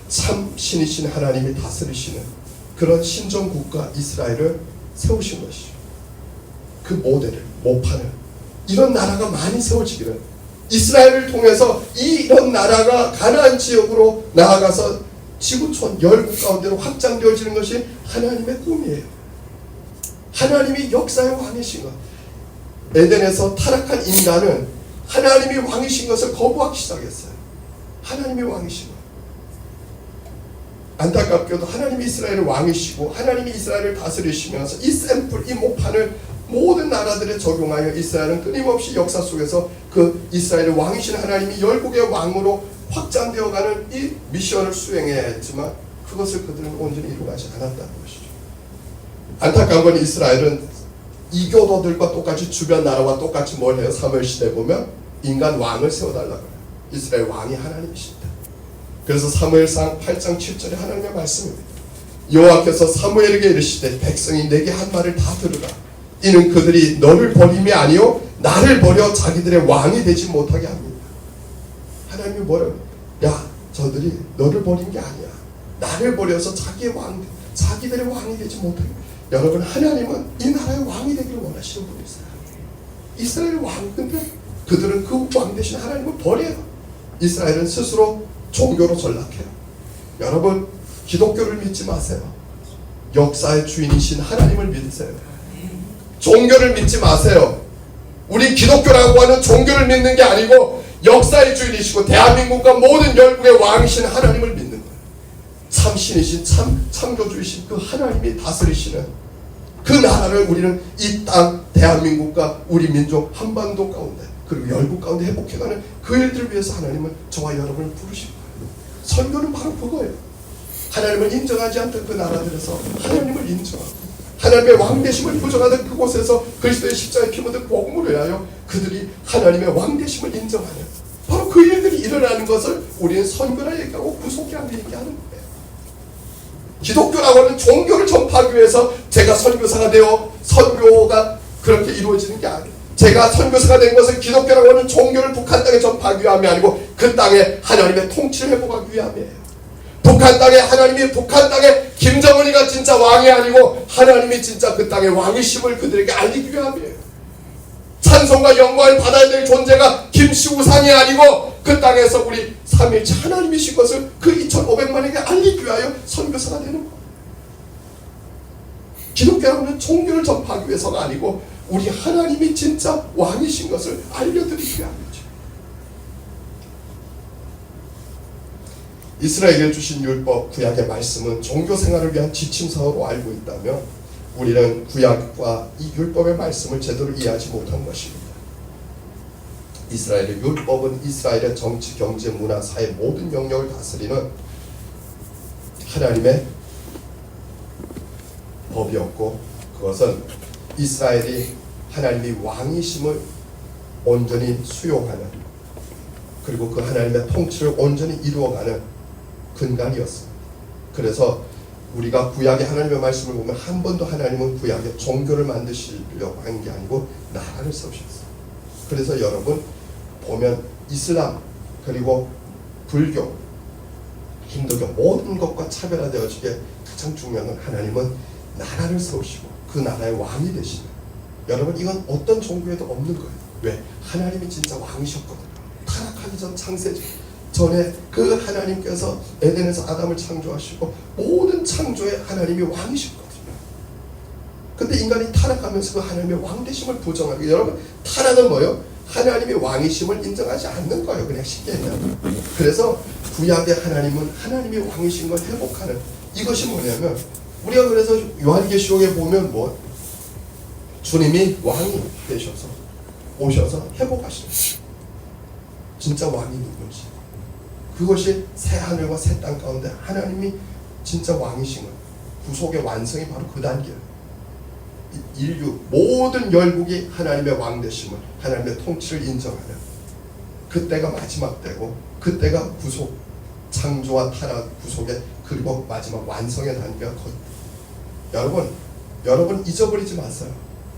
참 신이신 하나님이 다스리시는 그런 신정국가 이스라엘을 세우신 것이죠. 그 모델을, 모판을, 이런 나라가 많이 세워지기를, 이스라엘을 통해서 이런 나라가 가나안 지역으로 나아가서 지구촌 열국 가운데로 확장되어지는 것이 하나님의 꿈이에요. 하나님이 역사의 왕이신 것. 에덴에서 타락한 인간은 하나님이 왕이신 것을 거부하기 시작했어요. 하나님이 왕이신 것. 안타깝게도 하나님이 이스라엘의 왕이시고 하나님이 이스라엘을 다스리시면서 이 샘플, 이 모판을 모든 나라들에 적용하여 이스라엘은 끊임없이 역사 속에서 그 이스라엘의 왕이신 하나님이 열국의 왕으로 확장되어가는 이 미션을 수행해야 했지만 그것을 그들은 온전히 이루어가지 않았다는 것이죠. 안타까운 건 이스라엘은 이교도들과 똑같이 주변 나라와 똑같이 뭘 해요? 사무엘시대에 보면 인간 왕을 세워달라고 해요. 이스라엘 왕이 하나님이십니다. 그래서 사무엘상 8장 7절에 하나님의 말씀입니다. 여호와께서 사무엘에게 이르시되 백성이 내게 한 말을 다 들으라. 이는 그들이 너를 버림이 아니요 나를 버려 자기들의 왕이 되지 못하게 합니다. 하나님이 뭐라고? 야, 저들이 너를 버린 게 아니야. 나를 버려서 자기들의 왕이 되지 못하게. 여러분, 하나님은 이 나라의 왕이 되기를 원하시는 분이세요. 이스라엘 왕, 근데 그들은 그 왕 대신 하나님을 버려요. 이스라엘은 스스로 종교로 전락해요. 여러분, 기독교를 믿지 마세요. 역사의 주인이신 하나님을 믿으세요. 종교를 믿지 마세요. 우리 기독교라고 하는 종교를 믿는 게 아니고 역사의 주인이시고 대한민국과 모든 열국의 왕이신 하나님을 믿는 거예요. 참 신이신 창조주이신 그 하나님이 다스리시는 그 나라를 우리는 이 땅 대한민국과 우리 민족 한반도 가운데 그리고 열국 가운데 회복해가는 그 일들을 위해서 하나님은 저와 여러분을 부르신 거예요. 선교는 바로 그거예요. 하나님을 인정하지 않던 그 나라들에서 하나님을 인정하고 하나님의 왕되심을 부정하던 그곳에서 그리스도의 십자가에 피 묻은 복음을 위하여 그들이 하나님의 왕되심을 인정하는 바로 그 일들이 일어나는 것을 우리는 선교라 얘기하고 구속이라고 얘기하는 거예요. 기독교라고 하는 종교를 전파하기 위해서 제가 선교사가 되어 선교가 그렇게 이루어지는 게 아니에요. 제가 선교사가 된 것은 기독교라고 하는 종교를 북한 땅에 전파하기 위함이 아니고 그 땅에 하나님의 통치를 회복하기 위함이에요. 북한 땅에 김정은이가 진짜 왕이 아니고 하나님이 진짜 그 땅의 왕이심을 그들에게 알리기 위함이에요. 찬송과 영광을 받아야 될 존재가 김씨우상이 아니고 그 땅에서 우리 삼위일체 하나님이신 것을 그 2,500만에게 알리기 위하여 선교사가 되는 거예요. 기독교라는 종교를 전파하기 위해서가 아니고 우리 하나님이 진짜 왕이신 것을 알려드리기 위함이죠. 이스라엘에게 주신 율법, 구약의 말씀은 종교생활을 위한 지침서로 알고 있다면 우리는 구약과 이 율법의 말씀을 제대로 이해하지 못한 것입니다. 이스라엘의 율법은 이스라엘의 정치, 경제, 문화, 사회 모든 영역을 다스리는 하나님의 법이었고 그것은 이스라엘이 하나님이 왕이심을 온전히 수용하는 그리고 그 하나님의 통치를 온전히 이루어가는 근간이었습니다. 그래서 우리가 구약의 하나님의 말씀을 보면 한 번도 하나님은 구약의 종교를 만드시려고 한 게 아니고 나라를 세우셨어요. 그래서 여러분 보면 이슬람 그리고 불교, 힌두교 모든 것과 차별화되어지게 가장 중요한 건 하나님은 나라를 세우시고 그 나라의 왕이 되시는 여러분 이건 어떤 종교에도 없는 거예요. 왜? 하나님이 진짜 왕이셨거든요. 타락하기 전 창세기 전에 그 하나님께서 에덴에서 아담을 창조하시고 모든 창조에 하나님이 왕이셨거든요. 근데 인간이 타락하면서 그 하나님의 왕되심을 부정하고 여러분 타락은 뭐예요? 하나님의 왕이심을 인정하지 않는 거예요. 그냥 쉽게 얘기하면. 그래서 구약의 하나님은 하나님의 왕이신 걸 회복하는 이것이 뭐냐면 우리가 그래서 요한계시록에 보면 뭐 주님이 왕이 되셔서 오셔서 회복하시는 진짜 왕이 누군지, 그것이 새 하늘과 새 땅 가운데 하나님이 진짜 왕이신 것, 구속의 완성이 바로 그 단계예요. 인류 모든 열국이 하나님의 왕 되심을, 하나님의 통치를 인정하는 그때가 마지막 때고, 그때가 구속, 창조와 타락, 구속의 그리고 마지막 완성의 단계가 거의. 여러분 잊어버리지 마세요.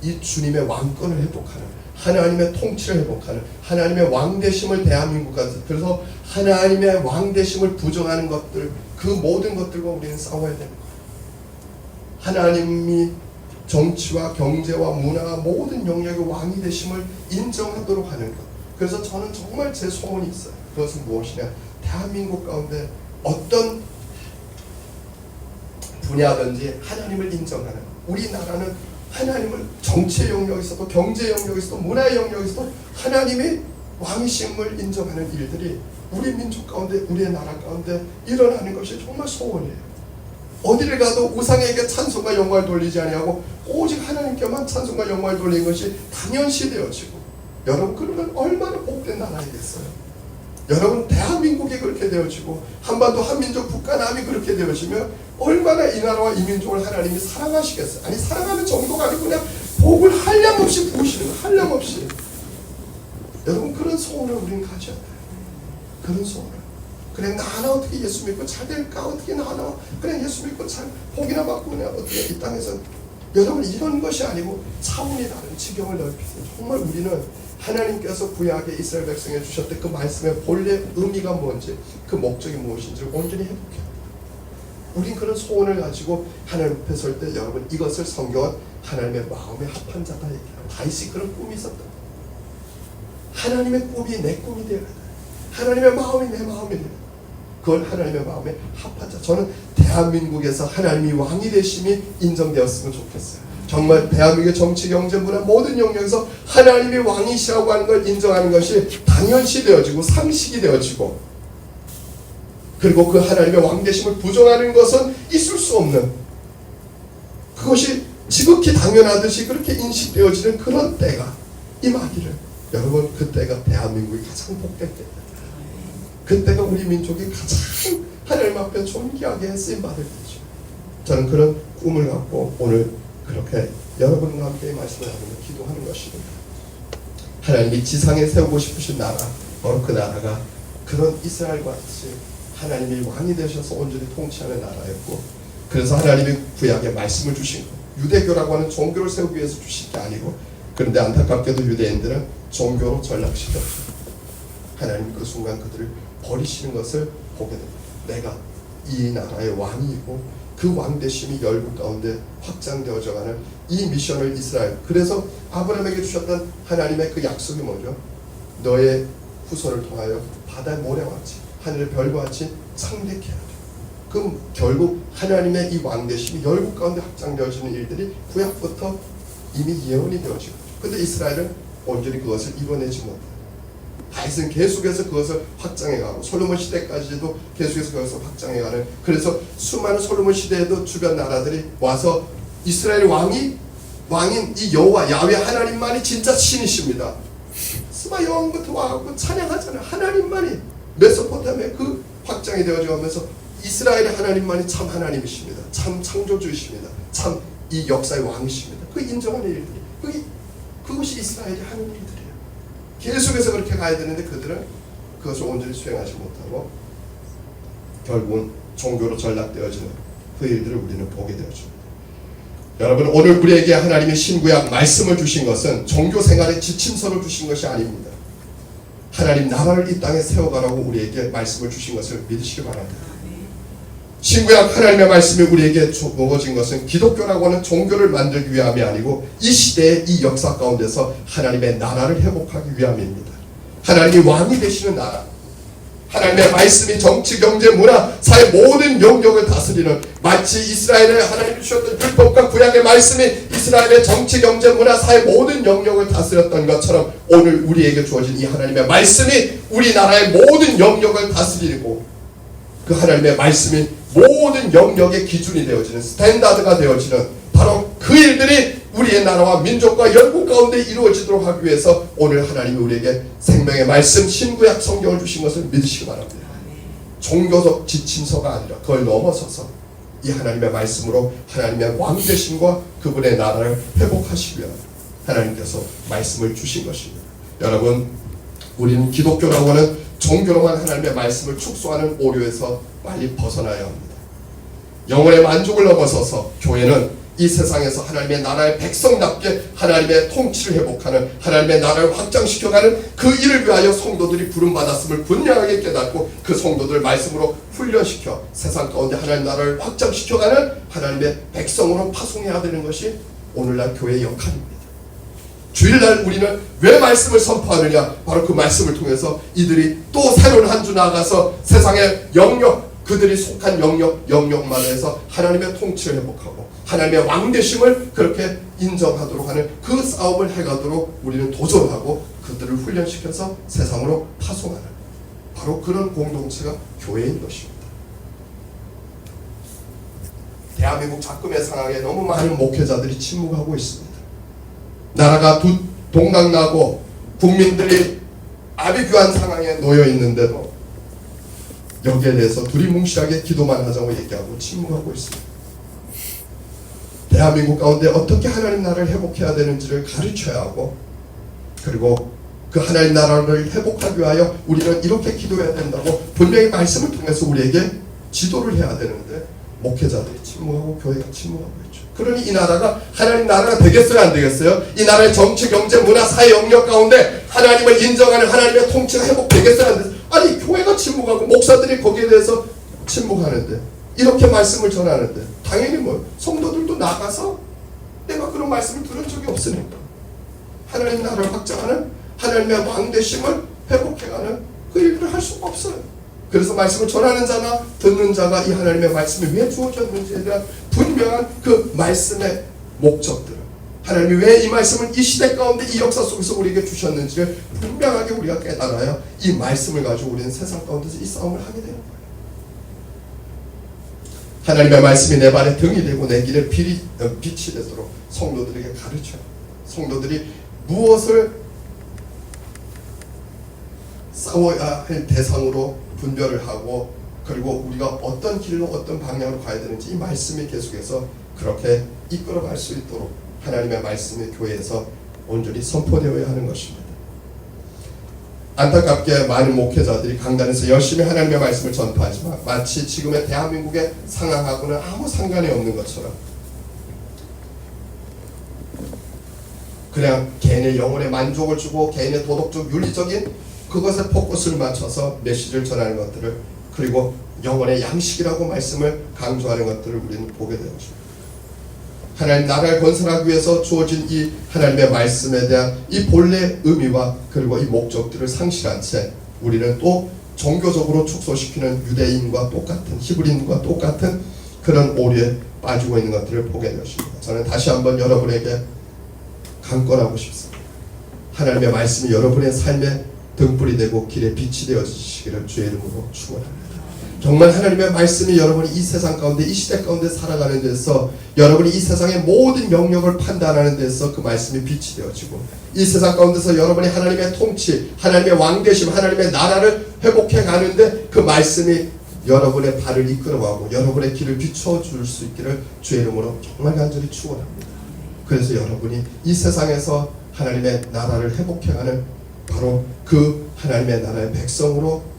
이 주님의 왕권을 회복하는, 하나님의 통치를 회복하는, 하나님의 왕 되심을 대한민국까지, 그래서 하나님의 왕 되심을 부정하는 것들, 그 모든 것들과 우리는 싸워야 되는 거예요. 하나님이 정치와 경제와 문화와 모든 영역의 왕이 되심을 인정하도록 하는 것. 그래서 저는 정말 제 소원이 있어요. 그것은 무엇이냐, 대한민국 가운데 어떤 분야든지 하나님을 인정하는, 우리나라는 하나님을 정치의 영역에서도 경제 영역에서도 문화의 영역에서도 하나님의 왕이심을 인정하는 일들이 우리 민족 가운데, 우리의 나라 가운데 일어나는 것이 정말 소원이에요. 어디를 가도 우상에게 찬송과 영광을 돌리지 아니하고 오직 하나님께만 찬송과 영광을 돌리는 것이 당연시 되어지고, 여러분 그러면 얼마나 복된 나라이겠어요. 여러분 대한민국이 그렇게 되어지고 한반도 한민족 북한남이 그렇게 되어지면 얼마나 이 나라와 이 민족을 하나님이 사랑하시겠어요. 아니 사랑하는 정도가 아니고 그냥 복을 한량없이 부으시는 거예요. 한량없이. 여러분 그런 소원을 우리는 가져야 돼요. 그런 소원을. 그냥 나 하나 어떻게 예수 믿고 잘 될까, 어떻게 나 하나 그냥 예수 믿고 잘 복이나 받고 그냥 어떻게 이 땅에서, 여러분 이런 것이 아니고 차원이 다른 지경을 넓히세요. 정말 우리는 하나님께서 구약에 이스라엘 백성에 주셨던 그 말씀의 본래 의미가 뭔지, 그 목적이 무엇인지 온전히 회복해요. 우린 그런 소원을 가지고 하나님 앞에 설 때, 여러분 이것을 성경은 하나님의 마음에 합한 자다 얘기해요. 다윗이 그런 꿈이 있었다. 하나님의 꿈이 내 꿈이 되어야 돼. 하나님의 마음이 내 마음이 되어야 돼. 그걸 하나님의 마음에 합한 자. 저는 대한민국에서 하나님이 왕이 되심이 인정되었으면 좋겠어요. 정말 대한민국의 정치, 경제, 문화 모든 영역에서 하나님이 왕이시라고 하는 걸 인정하는 것이 당연시 되어지고 상식이 되어지고, 그리고 그 하나님의 왕 되심을 부정하는 것은 있을 수 없는, 그것이 지극히 당연하듯이 그렇게 인식되어지는 그런 때가 임하기를, 여러분 그때가 대한민국이 가장 복될 때입니다. 그때가 우리 민족이 가장 하나님 앞에 존귀하게 쓰임받을 때죠. 저는 그런 꿈을 갖고 오늘 그렇게 여러분과 함께 말씀을 나누며 기도하는 것입니다. 하나님이 지상에 세우고 싶으신 나라, 바로 그 나라가 그런 이스라엘과 같이 하나님이 왕이 되셔서 온전히 통치하는 나라였고, 그래서 하나님이 구약에 말씀을 주신 것, 유대교라고 하는 종교를 세우기 위해서 주신 게 아니고, 그런데 안타깝게도 유대인들은 종교로 전락시켰죠. 하나님 그 순간 그들을 버리시는 것을 보게 됩니다. 내가 이 나라의 왕이고 그 왕되심이 열국 가운데 확장되어져가는 이 미션을 이스라엘, 그래서 아브라함에게 주셨던 하나님의 그 약속이 뭐죠? 너의 후손을 통하여 바다의 모래와 같이 하늘의 별과 같이 창대케 하라. 그럼 결국 하나님의 이 왕되심이 열국 가운데 확장되어지는 일들이 구약부터 이미 예언이 되어지고, 근데 이스라엘은 온전히 그것을 이뤄내지 못해요. 다윗은 계속해서 그것을 확장해가고, 솔로몬 시대까지도 계속해서 그것을 확장해가는, 그래서 수많은 솔로몬 시대에도 주변 나라들이 와서 이스라엘 왕인 이 여호와 야훼 하나님만이 진짜 신이십니다. 스마 여왕부터 와갖고 찬양하잖아요. 하나님만이 메소포타미아 그 확장이 되어져가면서 이스라엘의 하나님만이 참 하나님이십니다. 참 창조주이십니다. 참 이 역사의 왕이십니다. 그 인정하는 일들이, 그것이 이스라엘이 하는 일들이에요. 계속해서 그렇게 가야 되는데 그들은 그것을 온전히 수행하지 못하고 결국은 종교로 전락되어지는 그 일들을 우리는 보게 되어집니다. 여러분 오늘 우리에게 하나님의 신구약 말씀을 주신 것은 종교 생활의 지침서를 주신 것이 아닙니다. 하나님 나라를 이 땅에 세워가라고 우리에게 말씀을 주신 것을 믿으시기 바랍니다. 신구약 하나님의 말씀이 우리에게 먹어진 것은 기독교라고 하는 종교를 만들기 위함이 아니고 이 시대의 이 역사 가운데서 하나님의 나라를 회복하기 위함입니다. 하나님이 왕이 되시는 나라, 하나님의 말씀이 정치, 경제, 문화, 사회 모든 영역을 다스리는, 마치 이스라엘에 하나님이 주셨던 율법과 구약의 말씀이 이스라엘의 정치, 경제, 문화, 사회 모든 영역을 다스렸던 것처럼 오늘 우리에게 주어진 이 하나님의 말씀이 우리나라의 모든 영역을 다스리고, 그 하나님의 말씀이 모든 영역의 기준이 되어지는, 스탠다드가 되어지는 바로 그 일들이 우리의 나라와 민족과 영국 가운데 이루어지도록 하기 위해서 오늘 하나님이 우리에게 생명의 말씀 신구약 성경을 주신 것을 믿으시기 바랍니다. 종교적 지침서가 아니라 그걸 넘어서서 이 하나님의 말씀으로 하나님의 왕되심과 그분의 나라를 회복하시기 위해 하나님께서 말씀을 주신 것입니다. 여러분, 우리는 기독교라고 하는 종교로만 하나님의 말씀을 축소하는 오류에서 빨리 벗어나야 합니다. 영혼의 만족을 넘어서서 교회는 이 세상에서 하나님의 나라의 백성답게 하나님의 통치를 회복하는, 하나님의 나라를 확장시켜가는 그 일을 위하여 성도들이 부름받았음을 분명하게 깨닫고 그 성도들 말씀으로 훈련시켜 세상 가운데 하나님 나라를 확장시켜가는 하나님의 백성으로 파송해야 되는 것이 오늘날 교회의 역할입니다. 주일날 우리는 왜 말씀을 선포하느냐? 바로 그 말씀을 통해서 이들이 또 새로운 한 주 나아가서 세상의 영역, 그들이 속한 영역만에서 하나님의 통치를 회복하고 하나님의 왕되심을 그렇게 인정하도록 하는 그 싸움을 해가도록 우리는 도전하고 그들을 훈련시켜서 세상으로 파송하는 바로 그런 공동체가 교회인 것입니다. 대한민국 작금의 상황에 너무 많은 목회자들이 침묵하고 있습니다. 나라가 동강나고 국민들이 아비규환 상황에 놓여 있는데도 여기에 대해서 두리뭉실하게 기도만 하자고 얘기하고 침묵하고 있습니다. 대한민국 가운데 어떻게 하나님 나라를 회복해야 되는지를 가르쳐야 하고, 그리고 그 하나님 나라를 회복하기 위하여 우리는 이렇게 기도해야 된다고 분명히 말씀을 통해서 우리에게 지도를 해야 되는데 목회자들이 침묵하고 교회가 침묵하고 있죠. 그러니 이 나라가 하나님 나라가 되겠어요, 안 되겠어요? 이 나라의 정치, 경제, 문화, 사회 영역 가운데 하나님을 인정하는 하나님의 통치가 회복되겠어요, 안 되겠어요? 아니, 교회가 침묵하고 목사들이 거기에 대해서 침묵하는데, 이렇게 말씀을 전하는데 당연히 성도들도 나가서 내가 그런 말씀을 들은 적이 없으니까 하나님 나라를 확장하는 하나님의 왕되심을 회복해가는 그 일을 할 수가 없어요. 그래서 말씀을 전하는 자나 듣는 자가 이 하나님의 말씀이 왜 주어졌는지에 대한 분명한 그 말씀의 목적들을, 하나님이 왜 이 말씀을 이 시대 가운데 이 역사 속에서 우리에게 주셨는지를 분명하게 우리가 깨달아야 이 말씀을 가지고 우리는 세상 가운데서 이 싸움을 하게 되는 거예요. 하나님의 말씀이 내 발에 등이 되고 내 길에 빛이 되도록 성도들에게 가르쳐요. 성도들이 무엇을 싸워야 할 대상으로 분별을 하고, 그리고 우리가 어떤 길로 어떤 방향으로 가야 되는지 이 말씀이 계속해서 그렇게 이끌어갈 수 있도록 하나님의 말씀이 교회에서 온전히 선포되어야 하는 것입니다. 안타깝게 많은 목회자들이 강단에서 열심히 하나님의 말씀을 전파하지만 마치 지금의 대한민국의 상황하고는 아무 상관이 없는 것처럼 그냥 개인의 영혼에 만족을 주고 개인의 도덕적 윤리적인 그것에 포커스를 맞춰서 메시지를 전하는 것들을, 그리고 영혼의 양식이라고 말씀을 강조하는 것들을 우리는 보게 되는 것입니다. 하나님 나라를 건설하기 위해서 주어진 이 하나님의 말씀에 대한 이 본래 의미와 그리고 이 목적들을 상실한 채 우리는 또 종교적으로 축소시키는 유대인과 똑같은, 히브리인과 똑같은 그런 오류에 빠지고 있는 것들을 보게 되었습니다. 저는 다시 한번 여러분에게 강권하고 싶습니다. 하나님의 말씀이 여러분의 삶의 등불이 되고 길에 빛이 되어지시기를 주의 이름으로 축원합니다. 정말 하나님의 말씀이 여러분이 이 세상 가운데, 이 시대 가운데 살아가는 데서, 여러분이 이 세상의 모든 영역을 판단하는 데서 그 말씀이 빛이 되어지고, 이 세상 가운데서 여러분이 하나님의 통치, 하나님의 왕되심, 하나님의 나라를 회복해 가는데 그 말씀이 여러분의 발을 이끌어가고 여러분의 길을 비춰줄 수 있기를 주의 이름으로 정말 간절히 축원합니다. 그래서 여러분이 이 세상에서 하나님의 나라를 회복해가는 바로 그 하나님의 나라의 백성으로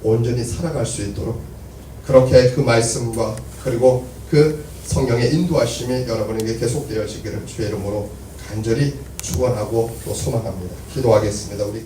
온전히 살아갈 수 있도록 그렇게 그 말씀과 그리고 그 성령의 인도하심이 여러분에게 계속되어지기를 주의 이름으로 간절히 축원하고 또 소망합니다. 기도하겠습니다. 우리